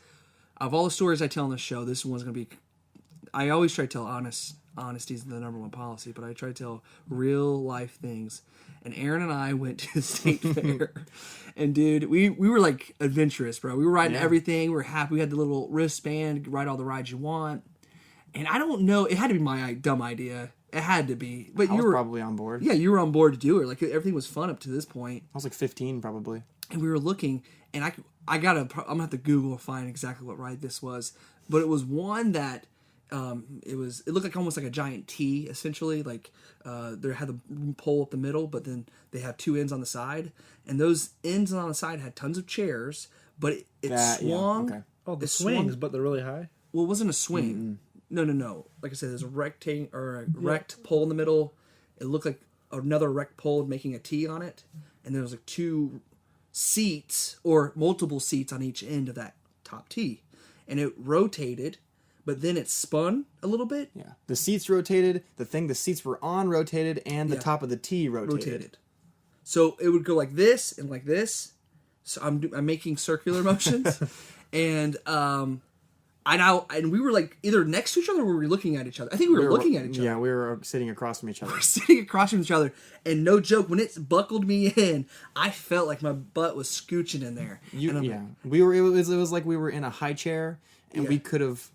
of all the stories I tell on the show, this one's going to be, I always try to tell honesty is the number one policy, but I try to tell real life things. And Aaron and I went to the state fair, and dude, we were like adventurous, bro. We were riding everything. We were happy. We had the little wristband, ride all the rides you want. And I don't know, it had to be my dumb idea. It had to be. But I you was were probably on board. Yeah, you were on board to do it. Like everything was fun up to this point. I was like 15 probably. And we were looking, and I'm gonna have to Google to find exactly what ride this was. But it was one that it looked like almost like a giant T, essentially. Like they had the pole up the middle, but then they have two ends on the side, and those ends on the side had tons of chairs, but it swung. Yeah, okay. Oh, the swings, but they're really high. Well, it wasn't a swing. No. Like I said, there's a rectangle or a rect pole in the middle. It looked like another rect pole making a T on it, and there was like two seats or multiple seats on each end of that top tee, and it rotated, but then it spun a little bit. Yeah, the seats rotated. The seats were on rotated, and the Yeah. top of the tee rotated. So it would go like this and like this. So I'm making circular motions, and we were like either next to each other or we were looking at each other. I think we were looking at each other. Yeah, we were sitting across from each other. We're sitting across from each other, and no joke, when it buckled me in, I felt like my butt was scooching in there. We were. It was like we were in a high chair, and we could have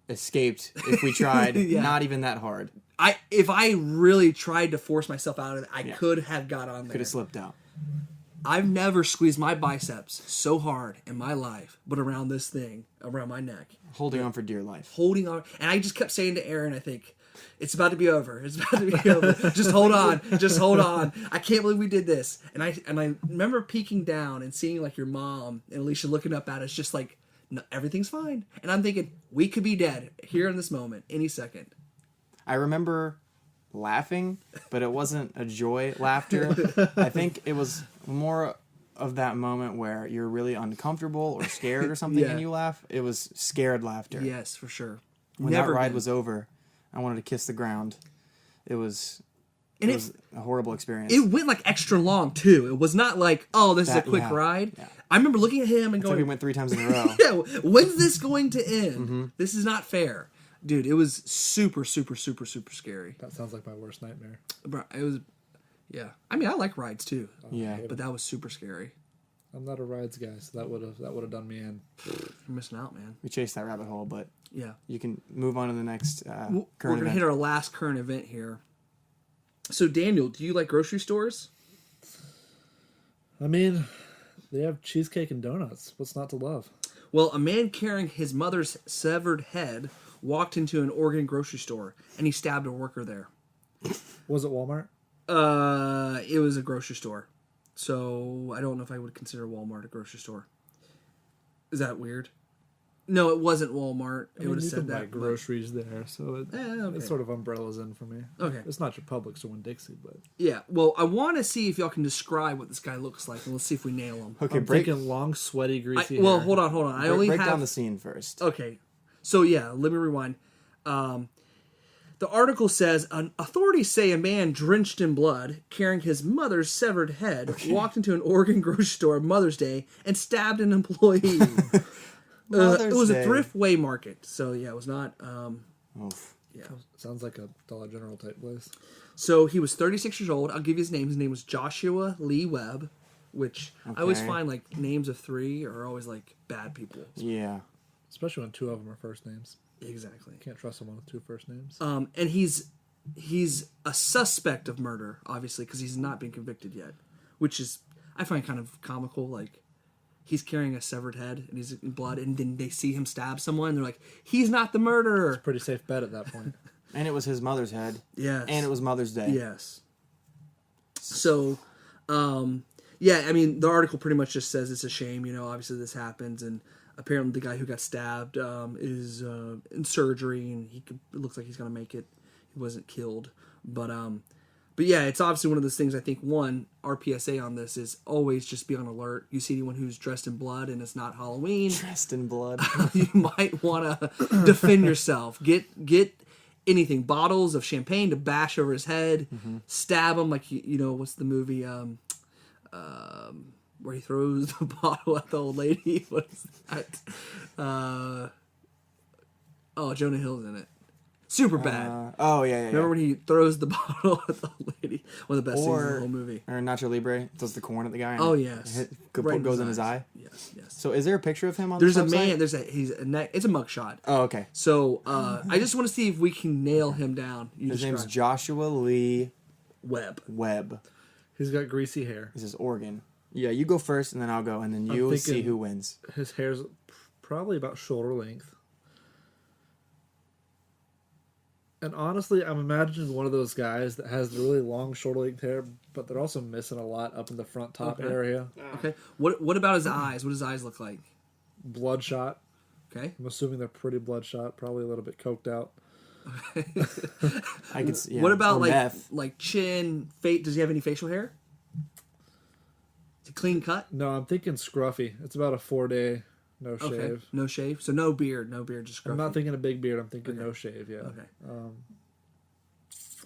escaped if we tried. Not even that hard. If I really tried to force myself out of it, I could have got on there. Could have slipped out. I've never squeezed my biceps so hard in my life, but around this thing, around my neck. Holding on for dear life. Holding on. And I just kept saying to Aaron, I think, it's about to be over. It's about to be over. Just hold on. Just hold on. I can't believe we did this. And I remember peeking down and seeing like your mom and Alicia looking up at us just like, no, everything's fine. And I'm thinking, we could be dead here in this moment, any second. I remember laughing, but it wasn't a joy laughter. I think it was more of that moment where you're really uncomfortable or scared or something and you laugh. It was scared laughter. Yes, for sure. When that ride was over, I wanted to kiss the ground. It was a horrible experience. It went like extra long too. It was not like, oh, this is a quick ride. Yeah. I remember looking at him and going, we went 3 times in a row. Yeah, when's this going to end? This is not fair. Dude, it was super, super, super, super scary. That sounds like my worst nightmare. Bro, it was, yeah. I mean, I like rides too. Yeah, but that was super scary. I'm not a rides guy, so that would have done me in. You're missing out, man. We chased that rabbit hole, but yeah, you can move on to the next current We're gonna hit our last current event here. So, Daniel, do you like grocery stores? I mean, they have cheesecake and donuts. What's not to love? Well, a man carrying his mother's severed head walked into an Oregon grocery store, and he stabbed a worker there. Was it Walmart? It was a grocery store. So I don't know if I would consider Walmart a grocery store. Is that weird? No, it wasn't Walmart. It would have said that. Buy groceries there, so it sort of umbrellas in for me. Okay, it's not your Publix or Winn-Dixie, but yeah. Well, I want to see if y'all can describe what this guy looks like, and let's see if we nail him. Okay, I'm thinking long, sweaty, greasy. Well, hair. hold on. I only break have down the scene first. Okay, so yeah, let me rewind. The article says, authorities say a man drenched in blood, carrying his mother's severed head, walked into an Oregon grocery store on Mother's Day and stabbed an employee. It was a Thriftway market, so yeah, it was not. Yeah, sounds like a Dollar General type place. So he was 36 years old. I'll give you his name. His name was Joshua Lee Webb, which I always find like names of 3 are always like bad people. Yeah, especially when 2 of them are first names. Exactly. Can't trust someone with 2 first names. And he's a suspect of murder, obviously, because he's not been convicted yet, which is I find kind of comical. Like he's carrying a severed head and he's in blood, and then they see him stab someone, and they're like, "He's not the murderer." It's a pretty safe bet at that point. And it was his mother's head. Yes. And it was Mother's Day. Yes. So, yeah, I mean, the article pretty much just says it's a shame. You know, obviously this happens, and apparently the guy who got stabbed is in surgery, and it looks like he's gonna make it. He wasn't killed, but yeah, it's obviously one of those things. I think our PSA on this is always just be on alert. You see anyone who's dressed in blood and it's not Halloween, dressed in blood, you might want to defend yourself. Get anything, bottles of champagne to bash over his head, stab him like you know what's the movie where he throws the bottle at the old lady. What is that? Jonah Hill's in it. Super bad. Remember when he throws the bottle at the old lady? One of the best scenes in the whole movie. Or Nacho Libre throws the corn at the guy. Oh yes, goes in his eye. Yes. So is there a picture of him on? There's the a man. website? It's a mugshot. Oh, okay. So I just want to see if we can nail him down. His name's Joshua Lee Webb. He's got greasy hair. This is Oregon. Yeah, you go first, and then I'll go, and then you'll see who wins. His hair's probably about shoulder length. And honestly, I'm imagining one of those guys that has the really long shoulder-length hair, but they're also missing a lot up in the front top area. Okay. What about his eyes? What does his eyes look like? Bloodshot. Okay. I'm assuming they're pretty bloodshot, probably a little bit coked out. I could see. What about like chin, face? Does he have any facial hair? The clean cut? No, I'm thinking scruffy. It's about a 4-day no shave. Okay. No shave. So no beard, just scruffy. I'm not thinking a big beard. I'm thinking no shave. Yeah.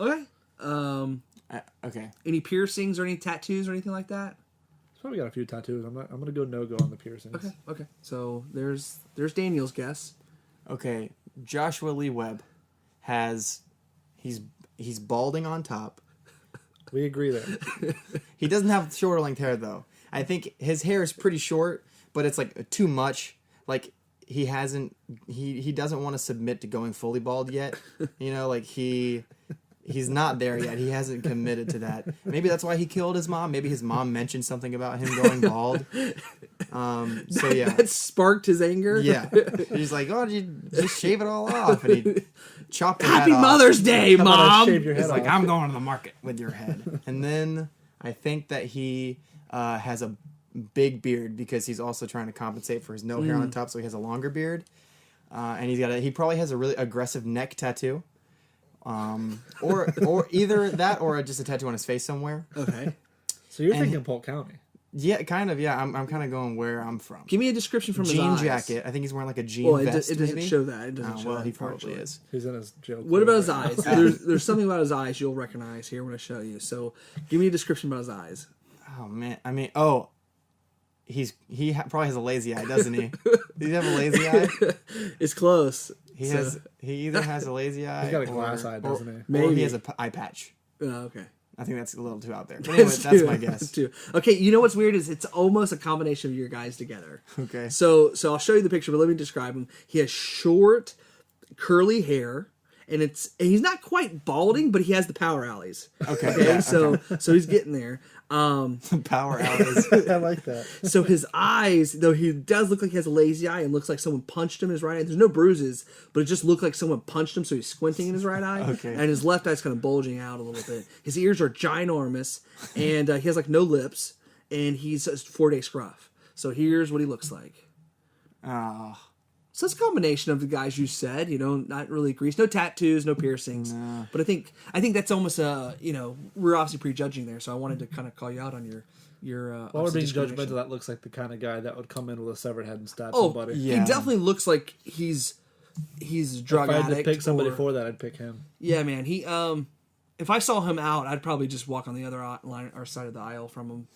Okay. Okay. Okay. Any piercings or any tattoos or anything like that? He's probably got a few tattoos. I'm gonna go no go on the piercings. Okay. Okay. So there's Daniel's guess. Okay. Joshua Lee Webb he's balding on top. We agree there. He doesn't have shoulder length hair though. I think his hair is pretty short, but it's like too much. Like he doesn't want to submit to going fully bald yet. You know, like he's not there yet. He hasn't committed to that. Maybe that's why he killed his mom. Maybe his mom mentioned something about him going bald. So yeah, that sparked his anger. Yeah, he's like, "Oh, you just shave it all off," and he chopped her Happy head off. Mother's Day, Mom. He's like, "I'm going to the market with your head." And then I think that he has a big beard because he's also trying to compensate for his no hair on top, so he has a longer beard. And he probably has a really aggressive neck tattoo. Or either that or just a tattoo on his face somewhere. Okay. So you're thinking Polk County. Yeah, kind of. Yeah, I'm kind of going where I'm from. Give me a description from his jean eyes. jacket. I think he's wearing like a jean vest. It doesn't maybe? show that. It doesn't show well, that, he probably is. He's in his jail. What about his eyes? There's something about his eyes you'll recognize here when I show you. So give me a description about his eyes. Oh man, I mean, he probably has a lazy eye, doesn't he? Does he have a lazy eye? It's close. He either has a lazy eye. He's got a glass eye, doesn't he? Maybe. Or he has an eye patch. Okay. I think that's a little too out there. But anyway, that's my guess. Too. Okay, you know what's weird is it's almost a combination of your guys together. Okay. So I'll show you the picture, but let me describe him. He has short, curly hair, and he's not quite balding, but he has the power alleys. Okay. Yeah, so he's getting there. Power alleys. I like that. So his eyes, though he does look like he has a lazy eye and looks like someone punched him in his right eye. There's no bruises, but it just looked like someone punched him, so he's squinting in his right eye. Okay. And his left eye's kind of bulging out a little bit. His ears are ginormous, and he has like no lips, and he's a 4-day scruff. So here's what he looks like. Oh. So it's a combination of the guys you said, not really grease, no tattoos, no piercings. No. But I think that's almost we're obviously prejudging there. So I wanted to kind of call you out on your. While we're being judgmental, that looks like the kind of guy that would come in with a severed head and stab Oh, somebody. yeah. He definitely looks like he's a drug addict. If I had to pick somebody for that, I'd pick him. Yeah, man. He if I saw him out, I'd probably just walk on the other line or side of the aisle from him.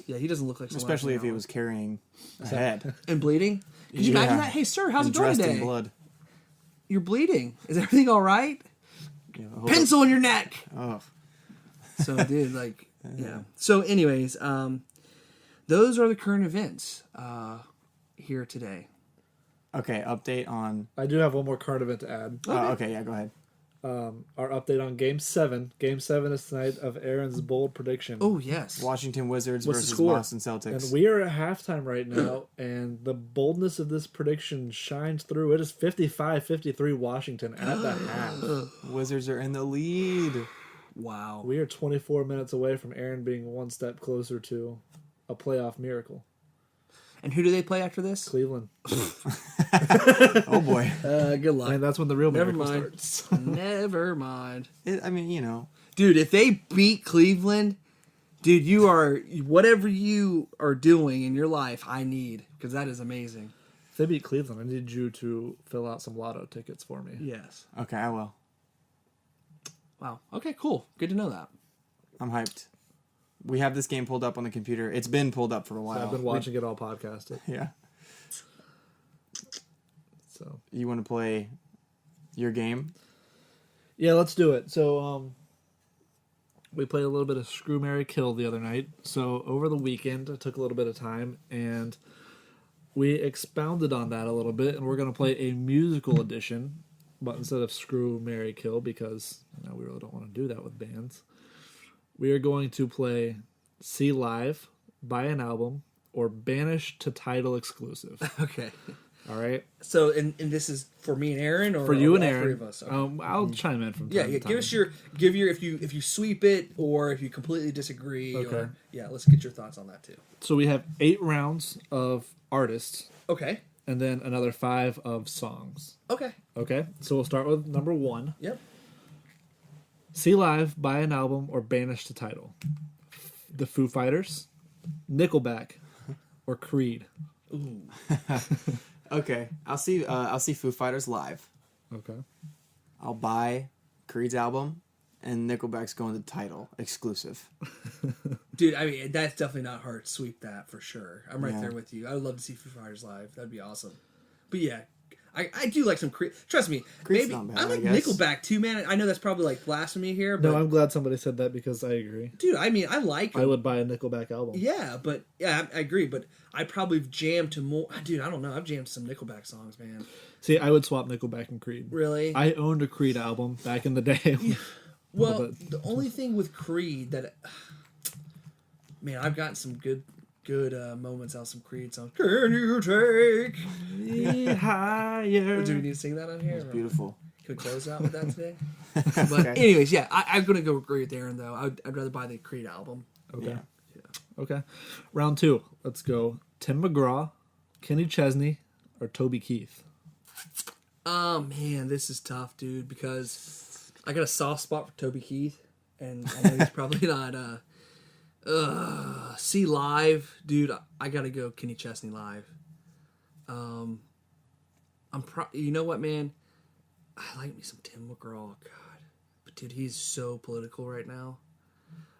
Yeah, he doesn't look like someone. Especially if he was carrying a head and bleeding. Could you imagine that? Hey, sir, how's it going today? Dressed in blood. You're bleeding. Is everything all right? Yeah, Pencil in your neck. Oh. So, dude, yeah. So, anyways, those are the current events here today. Okay, update on. I do have one more current event to add. Okay, yeah, go ahead. Our update on Game 7. Game 7 is tonight of Aaron's bold prediction. Oh, yes. Washington Wizards What's versus the score? Boston Celtics. And we are at halftime right now, and the boldness of this prediction shines through. It is 55-53 Washington at the half. Wizards are in the lead. Wow. We are 24 minutes away from Aaron being one step closer to a playoff miracle. And who do they play after this? Cleveland. Oh, boy. Good luck. And that's when the real miracle mind. starts. Never mind. Dude, if they beat Cleveland, dude, you are whatever you are doing in your life, I need, because that is amazing. If they beat Cleveland, I need you to fill out some lotto tickets for me. Yes. Okay, I will. Wow. Okay, cool. Good to know that. I'm hyped. We have this game pulled up on the computer. It's been pulled up for a while. So I've been watching it all podcasted. Yeah. So you want to play your game? Yeah, let's do it. So we played a little bit of Screw, Marry, Kill the other night. So over the weekend, I took a little bit of time and we expounded on that a little bit, and we're going to play a musical edition, but instead of Screw, Marry, Kill, because we really don't want to do that with bands, we are going to play See Live, Buy an Album, or Banish to Tidal exclusive. Okay. All right. So, and this is for me and Aaron, or for you and all Aaron. three of us? Okay. I'll chime in from time to time. Give your if you sweep it or if you completely disagree. Okay. Or, let's get your thoughts on that too. So we have 8 rounds of artists. Okay. And then another 5 of songs. Okay. Okay. So we'll start with number 1. Yep. See Live, Buy an Album, or Banish to Tidal. The Foo Fighters, Nickelback or Creed? Okay, I'll see Foo Fighters live. Okay. I'll buy Creed's album, and Nickelback's going to Title exclusive. Dude, I mean, that's definitely not hard to sweep that for sure. I'm right Yeah. there with you. I would love to see Foo Fighters live. That'd be awesome. But yeah, I do like some Creed. Trust me, Creed's maybe not bad, I like I guess. Nickelback too, man. I know that's probably like blasphemy here, but No, I'm glad somebody said that because I agree. dude, I mean, I like them. I would buy a Nickelback album. Yeah, but yeah, I agree. But I probably jammed to more. Dude, I don't know. I've jammed to some Nickelback songs, man. See, I would swap Nickelback and Creed. Really? I owned a Creed album back in the day. Well, the only thing with Creed that, man, I've gotten some good moments out of some Creed songs. Can you take me higher? Do we need to sing that on here? It's beautiful. Can we close out with that today? But anyways, yeah, I'm gonna go agree with Aaron though. I'd rather buy the Creed album. Okay. Yeah. Okay. Round 2. Let's go. Tim McGraw, Kenny Chesney, or Toby Keith. Oh man, this is tough, dude, because I got a soft spot for Toby Keith, and I know he's probably not. See live, dude. I gotta go Kenny Chesney live. You know what, man? I like me some Tim McGraw, God, but dude, he's so political right now.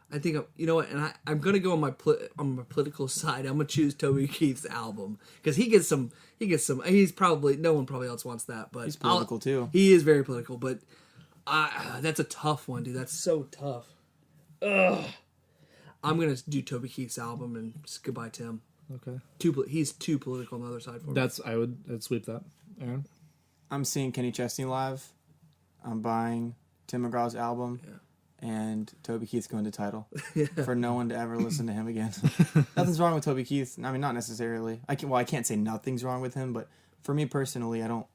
I think you know what, and I'm gonna go on my political side. I'm gonna choose Toby Keith's album because he gets some. He's probably no one probably else wants that, but He's political too. He is very political, but that's a tough one, dude. That's so tough. Ugh. I'm gonna do Toby Keith's album and just goodbye, Tim. Okay. He's too political on the other side for me. I'd sweep that. Aaron? I'm seeing Kenny Chesney live. I'm buying Tim McGraw's album. Yeah. And Toby Keith's going to Title for no one to ever listen to him again. Nothing's wrong with Toby Keith. I mean, not necessarily. I can't say nothing's wrong with him, but for me personally, I don't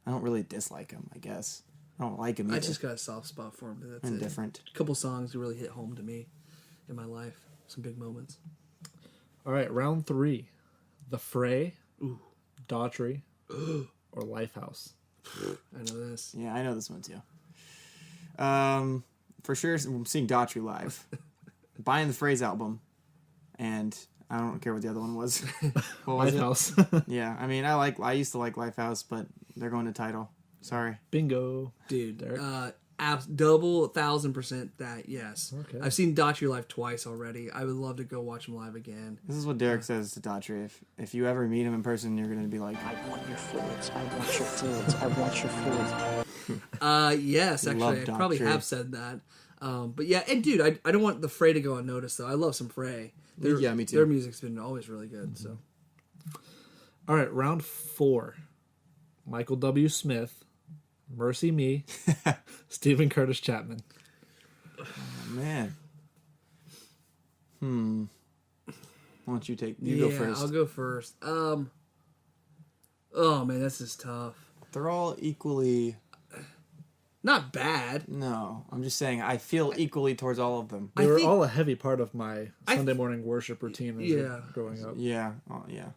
really dislike him. I guess I don't like him either. I just got a soft spot for him. That's Indifferent. A couple songs that really hit home to me in my life. Some big moments. All right, round 3. The Fray, Ooh. Daughtry, or Lifehouse. I know this. Yeah, I know this one too. For sure, I'm seeing Daughtry live. Buying the Phrase album, and I don't care what the other one was. What was Lifehouse. Yeah, I mean, I used to like Lifehouse, but they're going to Title. Sorry. Bingo. Dude, Derek? double 1,000% that, yes. Okay. I've seen Daughtry live twice already. I would love to go watch him live again. This is what Derek says to Daughtry. If you ever meet him in person, you're going to be like, I want your fluids. I want your fluids. I want your fluids. Yes, actually, I probably have said that. But yeah, and dude, I don't want the Fray to go unnoticed, though. I love some Fray. Yeah, me too. Their music's been always really good, so. All right, round 4. Michael W. Smith, Mercy Me, Stephen Curtis Chapman. Oh, man. Why don't you go first? I'll go first. Oh man, this is tough. They're all equally... Not bad. No, I'm just saying I feel equally towards all of them. They were all a heavy part of my Sunday morning worship routine growing up. Yeah, yeah.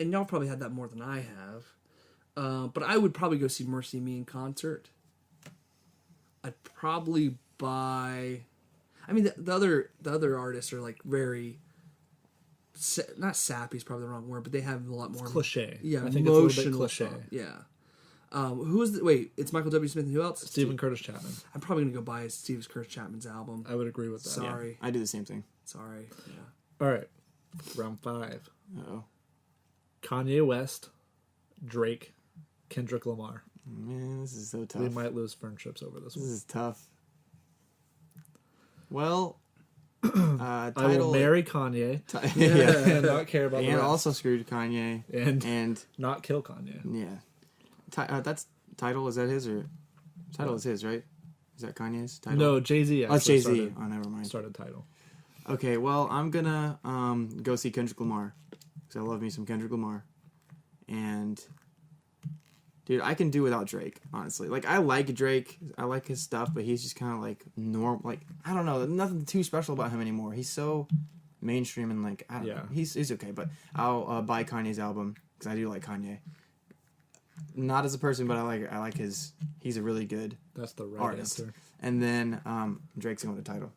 And y'all probably had that more than I have. But I would probably go see Mercy Me in concert. I'd probably buy... I mean, the other artists are like very... Not sappy is probably the wrong word, but they have a lot more... Cliche. Yeah, I think it's a little bit emotional cliche. song. Yeah. Who was wait, it's Michael W. Smith and who else? Stephen Curtis Chapman. I'm probably gonna go buy Steve Curtis Chapman's album. I would agree with that. Sorry. Yeah, I do the same thing. Sorry. Yeah. All right. Round 5. Uh-oh. Kanye West, Drake, Kendrick Lamar. Man, this is so tough. We might lose friendships over this one. This is tough. Well, I will marry Kanye yeah. and not care about the and rest. also screwed Kanye and not kill Kanye. Yeah. That's Title. Is that his or Title is his, right? Is that Kanye's Title? No, Jay-Z. Oh, it's Jay-Z. Oh, never mind. Started Title. Okay, well, I'm gonna go see Kendrick Lamar because I love me some Kendrick Lamar, and dude, I can do without Drake. Honestly, like I like Drake, I like his stuff, but he's just kind of like normal. Like I don't know, nothing too special about him anymore. He's so mainstream and like I don't know. He's okay, but I'll buy Kanye's album because I do like Kanye. Not as a person, but I like his. He's a really good That's the right artist. answer. And then Drake's going to Title.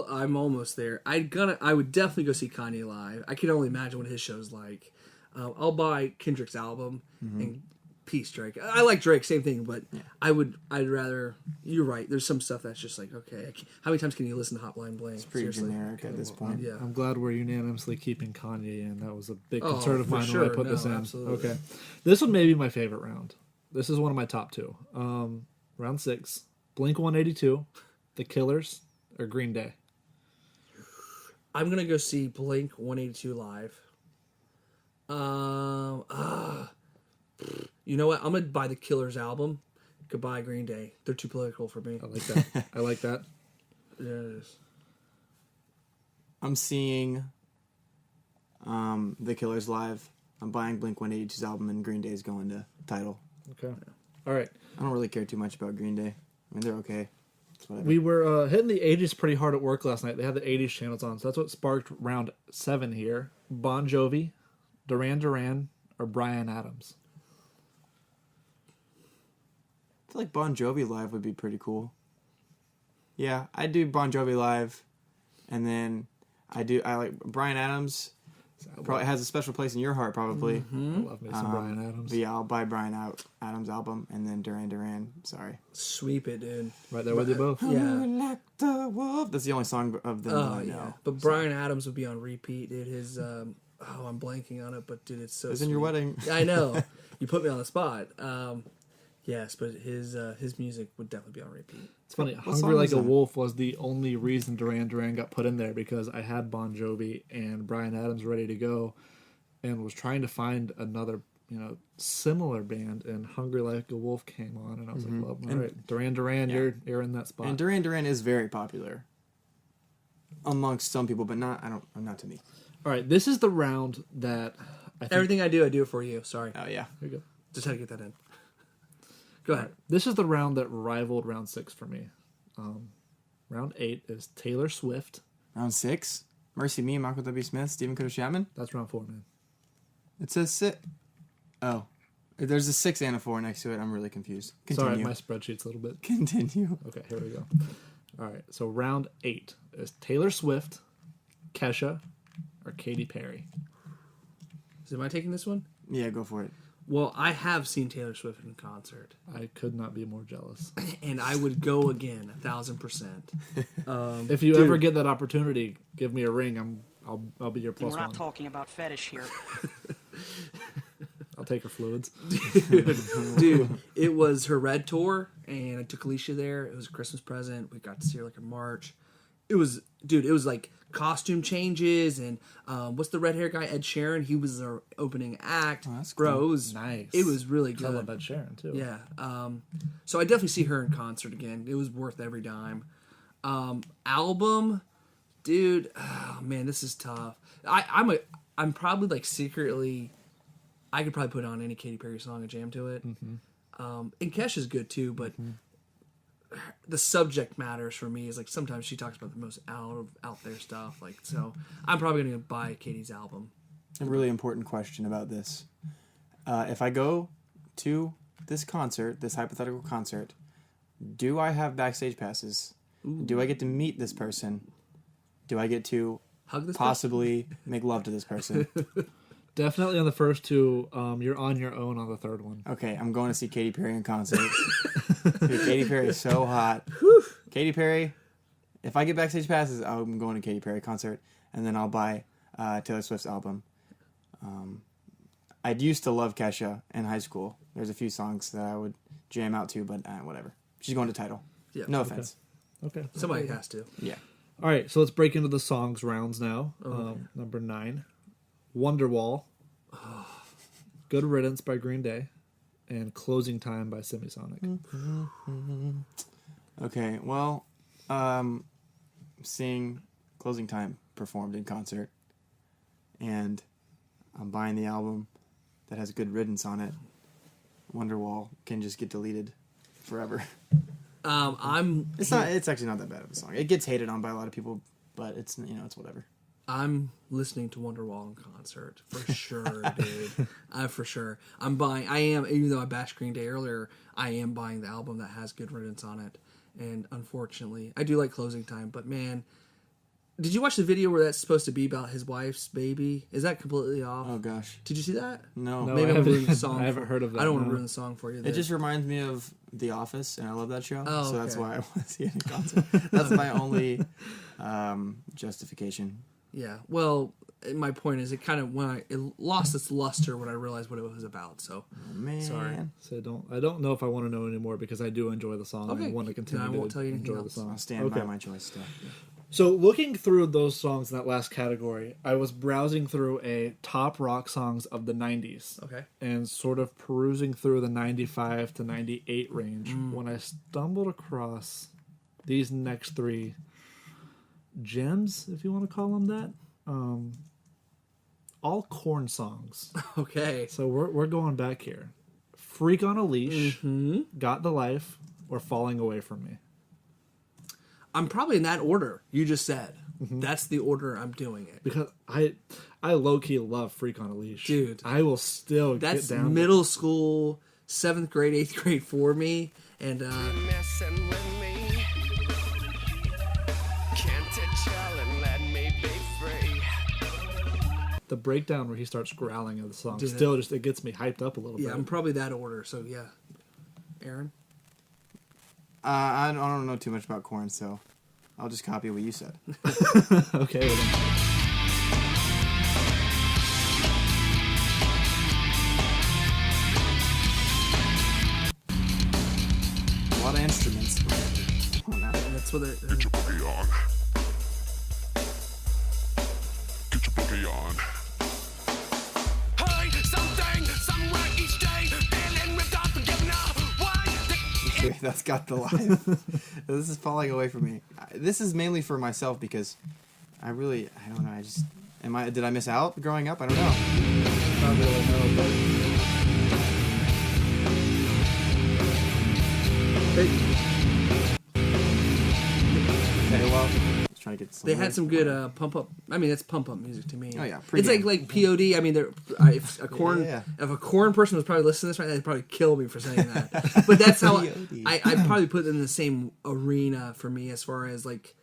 I'm almost there. I would definitely go see Kanye live. I can only imagine what his show's like. I'll buy Kendrick's album and peace, Drake. I like Drake, same thing, but I'd rather. You're right. There's some stuff that's just like, okay, how many times can you listen to Hotline Bling? It's pretty generic at this point. Yeah. I'm glad we're unanimously keeping Kanye in. That was a big Oh, concern of for mine sure. when I put No, this in. absolutely. Okay. This one may be my favorite round. This is one of my top two. Round 6. Blink 182, The Killers, or Green Day. I'm going to go see Blink 182 live. You know what? I'm going to buy the Killers album. Goodbye, Green Day. They're too political for me. I like that. I like that. Yeah, it is. I'm seeing The Killers live. I'm buying Blink 182's album, and Green Day's going to title. Okay. All right. I don't really care too much about Green Day. I mean, they're okay. It's whatever. We were hitting the 80s pretty hard at work last night. They had the 80s channels on, so that's what sparked round 7 here. Bon Jovi, Duran Duran, or Bryan Adams. I feel like Bon Jovi live would be pretty cool. Yeah, I do Bon Jovi live, and then I like Bryan Adams. Probably has a special place in your heart, probably. I love me some Bryan Adams. But yeah, I'll buy Adams' album, and then Duran Duran. Sorry. Sweep it, dude. Right there with you both. Yeah. Like the wolf. That's the only song of them that Oh, I yeah. know. But Bryan Adams would be on repeat, dude. His, I'm blanking on it, but dude, it's so It's in your sweet. wedding. I know. You put me on the spot. Yes, but his music would definitely be on repeat. It's funny. What Hungry song Like is a that? Wolf was the only reason Duran Duran got put in there, because I had Bon Jovi and Bryan Adams ready to go and was trying to find another, similar band, and Hungry Like a Wolf came on, and I was like, well, all right, Duran Duran, you're in that spot. And Duran Duran is very popular amongst some people, but not to me. All right, this is the round that I think... Everything I do it for you. Sorry. Oh yeah. Here you go. Just had to get that in. Go ahead. All right, this is the round that rivaled round 6 for me. Round 8 is Taylor Swift. Round 6. Mercy Me, Michael W. Smith, Stephen Curtis Chapman. That's round 4, man. It says 6. Oh, there's a 6 and a 4 next to it. I'm really confused. Continue. Sorry, my spreadsheet's a little bit... Continue. Okay, here we go. All right, so round 8 is Taylor Swift, Kesha, or Katy Perry. Am I taking this one? Yeah, go for it. Well, I have seen Taylor Swift in concert, I could not be more jealous. and I would go again 1,000%. If you ever get that opportunity, give me a ring. I'll be your plus We're not one. talking about fetish here. I'll take her fluids. Dude, it was her Red tour, and I took Alicia there. It was a Christmas present. We got to see her like in March. It was like costume changes, and what's the red hair guy, Ed Sheeran? He was our opening act. Oh, that's Bro, cool. it was Nice. It was really I love good. Ed Sheeran too. Yeah. So I definitely see her in concert again. It was worth every dime. Album, dude. Oh man, this is tough. I'm probably like secretly. I could probably put on any Katy Perry song and jam to it. Mm-hmm. And Kesha's good too, but the subject matters for me is like sometimes she talks about the most out there stuff. Like, so I'm probably gonna buy Katie's album. A really important question about this. If I go to this concert, this hypothetical concert, do I have backstage passes? Ooh. Do I get to meet this person? Do I get to Hug this possibly make love to this person? Definitely on the first two. You're on your own on the third one. Okay, I'm going to see Katy Perry in concert. Dude, Katy Perry is so hot. Katy Perry, if I get backstage passes, I'm going to Katy Perry concert, and then I'll buy Taylor Swift's album. I used to love Kesha in high school. There's a few songs that I would jam out to, but whatever. She's going to title. Yeah. No offense. Okay. Somebody has to. Yeah. All right, so let's break into the songs rounds now. Number 9, Wonderwall. Good Riddance by Green Day. And Closing Time by Semisonic. Okay, well, seeing Closing Time performed in concert, and I'm buying the album that has Good Riddance on it. Wonderwall can just get deleted forever. It's actually not that bad of a song. It gets hated on by a lot of people, but it's it's whatever. I'm listening to Wonderwall in concert for sure, dude. For sure. I am, even though I bashed Green Day earlier, I am buying the album that has Good Riddance on it. and unfortunately, I do like Closing Time, but man, did you watch the video where that's supposed to be about his wife's baby? Is that completely off? Oh gosh. Did you see that? No. No, Maybe I I'm ruining the haven't, song. I haven't heard of that. I don't want to no. ruin the song for you. It just reminds me of The Office, and I love that show. Oh, so that's okay. why I want to see it in concert. That's my only justification. Yeah. Well, my point is, it kind of it lost its luster when I realized what it was about. So, Man. sorry. So I don't know if I want to know anymore because I do enjoy the song Okay. and want to continue Then I won't to tell you anything enjoy the else. song. I'll stand by my choice still. So looking through those songs in that last category, I was browsing through a top rock songs of the 90s. Okay. And sort of perusing through the 95 to 98 range when I stumbled across these next three gems, if you want to call them that. All Korn songs. Okay. So we're going back here. Freak on a Leash, Got the Life, or Falling Away from Me. I'm probably in that order you just said. That's the order I'm doing it. Because I low-key love Freak on a Leash. Dude. I will still That's get down. middle school, 7th grade, 8th grade for me. And Messing with me. Can't tell and let me be free. The breakdown where he starts growling at the song Dude, still just it gets me hyped up a little yeah, bit. I'm probably that order. So yeah. Aaron? I don't know too much about Korn, so I'll just copy what you said. Okay. Well then. A lot of instruments. Come on now. That's what they're. Get your boogie on. Get your boogie on. Hey, something, somewhere each day, feeling ripped off and giving away. Okay, that's Got the Life. This is falling away from me. This is mainly for myself because I don't know. Did I miss out growing up? I don't know. Not really, no, but Okay, well, let's try to get some. They had some good pump up. I mean, that's pump up music to me. Oh, yeah, it's pregame. like POD. I mean, if a corn Yeah. if a corn person was probably listening to this right now, they'd probably kill me for saying that. But that's how POD. I'd probably put it in the same arena for me as far as like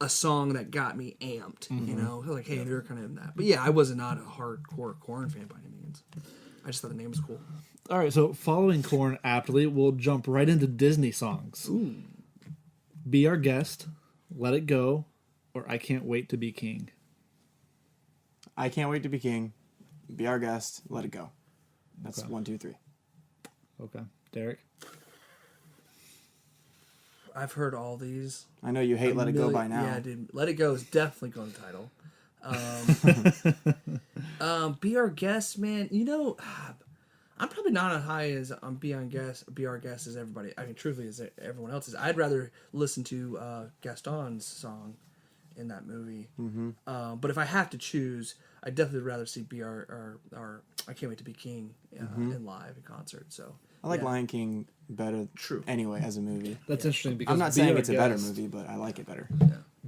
a song that got me amped. You know, like hey, they're kind of in that. But yeah, I was not a hardcore Korn fan by any means. I just thought the name was cool. all right. So following Korn aptly, we'll jump right into Disney songs. Ooh. Be Our Guest, Let It Go, or I Can't Wait to Be King. I Can't Wait to Be King. Be Our Guest. Let It Go. That's 1, 2, 3. Okay, Derek. I've heard all these. I know you hate Let It Go by now. Yeah, dude. Let It Go is definitely going to title. Be Our Guest, man. You know, I'm probably not as high as on Be Our Guest as everybody. I mean, truthfully, as everyone else is. I'd rather listen to Gaston's song in that movie. Mm-hmm. But if I have to choose, I'd definitely rather see Be Our I Can't Wait to Be King in live in concert. So I like yeah. Lion King better anyway as a movie. That's interesting because I'm not Be saying Our it's a better Guest- movie, but I like it better.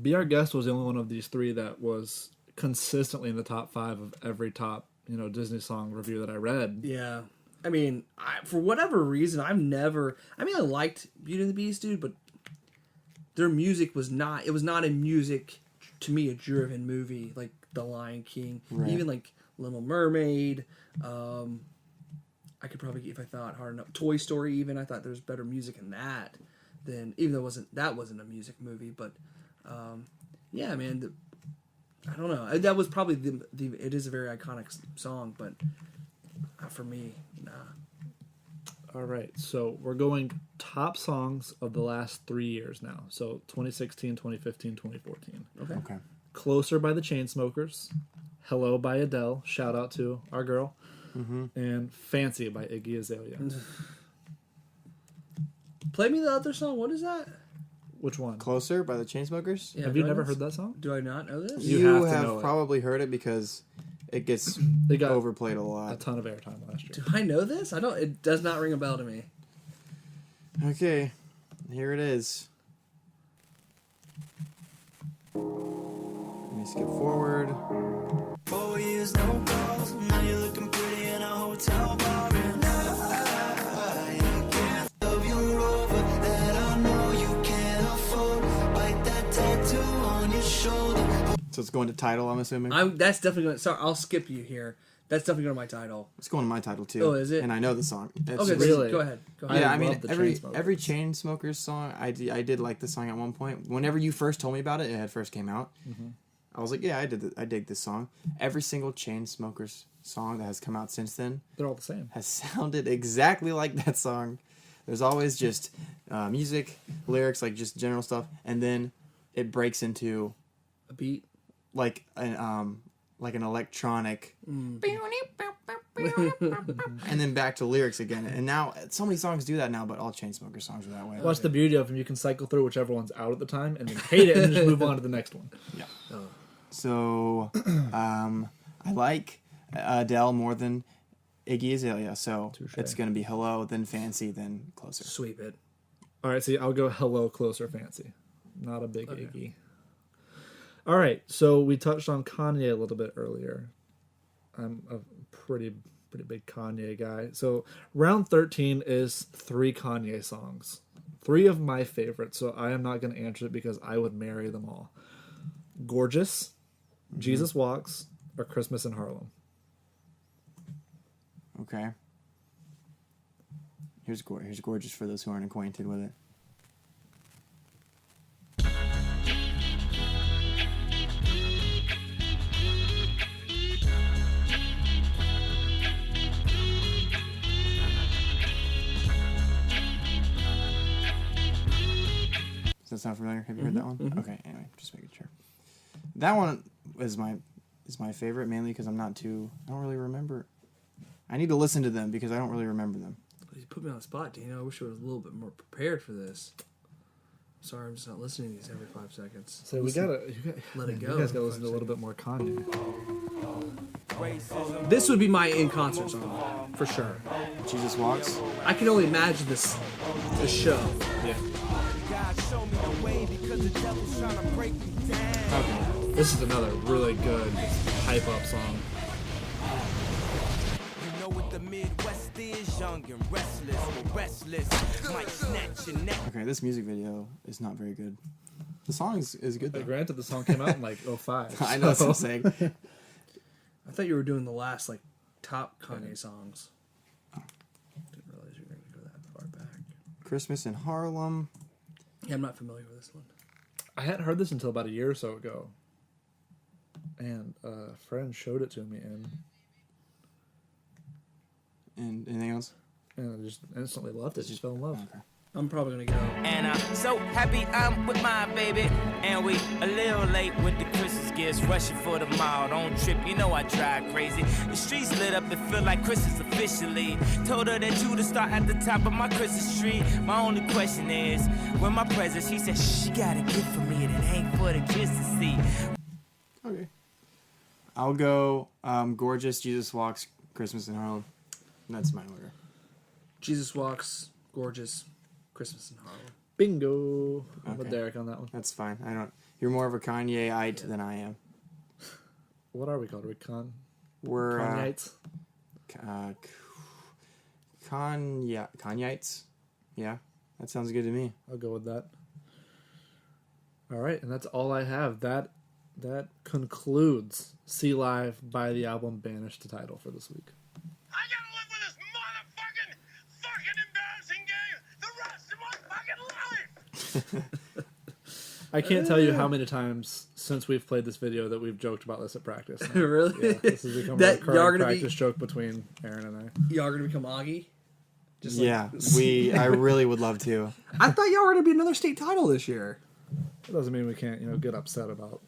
Be Our Guest was the only one of these three that was consistently in the top 5 of every top Disney song review that I read. Yeah. I mean, for whatever reason, I liked Beauty and the Beast, dude, but their music was not a music, to me, a driven movie, like The Lion King, Right. even like Little Mermaid, I could probably, if I thought hard enough, Toy Story even, I thought there was better music in that than, even though that wasn't a music movie, but, yeah, man, I don't know, that was probably it is a very iconic song, but for me, nah. All right, so we're going top songs of the last 3 years now. So 2016, 2015, 2014. Okay. Closer by the Chainsmokers, Hello by Adele, shout out to our girl, and Fancy by Iggy Azalea. Play me the other song. What is that? Which one? Closer by the Chainsmokers? Yeah, Have do you I never know heard this? that song? Do I not know this? You have to have know it. probably heard it because it gets They got overplayed a a lot. ton of airtime last year. Do I know this? I don't. It does not ring a bell to me. Okay, here it is. Let me skip forward. 4 years, no calls. Now you're looking pretty in a hotel bar. And I can't love you over that I know you can. So it's going to title, I'm assuming. That's definitely going. Sorry, I'll skip you here. That's definitely going to my title. It's going to my title too. Oh, is it? And I know the song. It's Okay, really? go ahead. Go ahead. Yeah, I love mean the every Chainsmokers song, I did like the song at one point. Whenever you first told me about it, it had first came out. Mm-hmm. I was like, yeah, I dig this song. Every single Chainsmokers song that has come out since then, They're all the same. has sounded exactly like that song. There's always just music, lyrics, like just general stuff, and then it breaks into A beat. like an electronic, and then back to lyrics again. And now so many songs do that now, but all Chainsmokers songs are that way. Well, that's the beauty of them. You can cycle through whichever one's out at the time and then hate it and just move on to the next one. Yeah. So, I like Adele more than Iggy Azalea, so it's going to be Hello, then Fancy, then Closer. Sweep it. All right, see, I'll go Hello, Closer, Fancy. Not a big Iggy. All right, so we touched on Kanye a little bit earlier. I'm a pretty big Kanye guy. So round 13 is 3 Kanye songs. 3 of my favorites, so I am not going to answer it because I would marry them all. Gorgeous, Jesus Walks, or Christmas in Harlem. Okay. Here's Gorgeous for those who aren't acquainted with it. Does that sound familiar? Have you heard that one? Mm-hmm. Okay, anyway, just making sure. That one is my favorite, mainly because I don't really remember. I need to listen to them because I don't really remember them. You put me on the spot, Dino. I wish I was a little bit more prepared for this. Sorry, I'm just not listening to these every 5 seconds. So Let it go. You guys gotta listen to a little bit more Kanye. This would be my in-concert song, for sure. Jesus Walks. I can only imagine the show. Yeah. Okay. This is another really good hype up song. You know what the Midwest is, young and restless, might snatch your neck. Okay, this music video is not very good. The song is good though. Granted, the song came out in like 05. I know what I'm saying. I thought you were doing the last top Kanye songs. Didn't realize you were going to go that far back. Christmas in Harlem. Yeah, I'm not familiar with this one. I hadn't heard this until about a year or so ago. And a friend showed it to me, And anything else? and I just instantly loved it. Just fell in love. Okay. I'm probably going to go. And I'm so happy I'm with my baby. And we a little late with the Christmas gifts. Rushing for the mall, don't trip, you know I drive crazy. The streets lit up, it feel like Christmas officially. Told her that you to start at the top of my Christmas tree. My only question is, when my present, she said, she got a gift for me that ain't for the kids to see. Okay. I'll go Gorgeous, Jesus Walks, Christmas in Harlem. That's my order. Jesus Walks, Gorgeous, Christmas in Harlem. Bingo. I'm with Okay. Derek on that one. That's fine. You're more of a Kanye-ite than I am. What are we called? Are we We're Kanyites? Kanyites. Yeah, that sounds good to me. I'll go with that. All right, and that's all I have. That concludes See Live by the album Banished to Title for this week. I gotta live with this motherfucking embarrassing game the rest of my fucking life! I can't tell you how many times since we've played this video that we've joked about this at practice. Now. Really? Yeah, this has become That a y'all recurring gonna practice joke between Aaron and I. Y'all going to become Augie? Just Yeah, I really would love to. I thought y'all were going to be another state title this year. It doesn't mean we can't, get upset about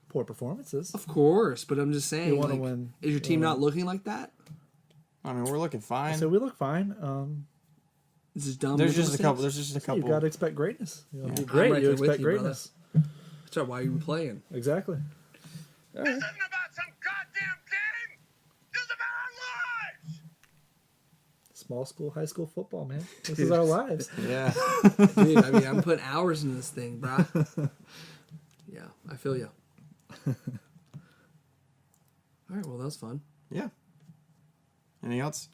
poor performances. Of course, but I'm just saying. You want to win. Is your team not looking like that? I mean, we're looking fine. So we look fine. This is dumb. There's little just a couple. mistakes? There's just a couple. You got to expect greatness. You want to be I'm great. right You there with expect you, brother. greatness. That's why you were playing. Exactly. This isn't about some goddamn game! This is about our lives! Small school, high school football, man. This is our lives. Yeah. Dude, I mean, I'm putting hours in this thing, bro. Yeah, I feel you. All right, well, that was fun. Yeah. Anything else?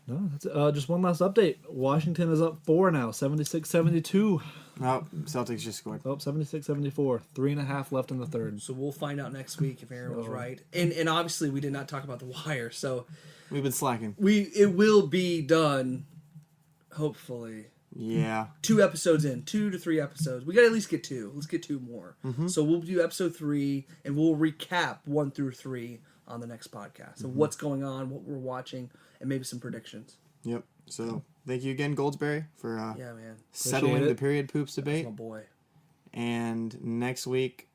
No, that's it. Just one last update. Washington is up 4 now, 76-72. Oh, Celtics just scored. Oh, 76-74. 3.5 left in the third. So we'll find out next week if Aaron was right. And obviously we did not talk about The Wire, so We've been slacking. it will be done, hopefully. Yeah. 2 episodes in, 2 to 3 episodes. We got to at least get 2. Let's get 2 more. So we'll do episode 3, and we'll recap 1 through 3 on the next podcast. So what's going on, what we're watching, and maybe some predictions. Yep. So thank you again, Goldsberry, for Yeah, man. settling Appreciate the it. period poops That's debate. my boy. And next week,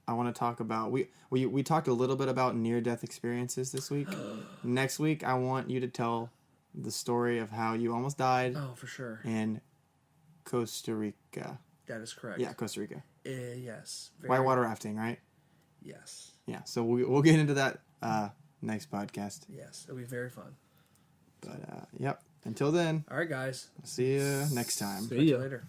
I want to talk about we talked a little bit about near-death experiences this week. Next week, I want you to tell the story of how you almost died Oh, for sure. in Costa Rica. That is correct. Yeah, Costa Rica. Yes. Whitewater rafting, right? Yes. Yeah. So we'll get into that next podcast. Yes. It'll be very fun. But yep. Until then, All right, guys. see you next time. See Talk to you ya. later.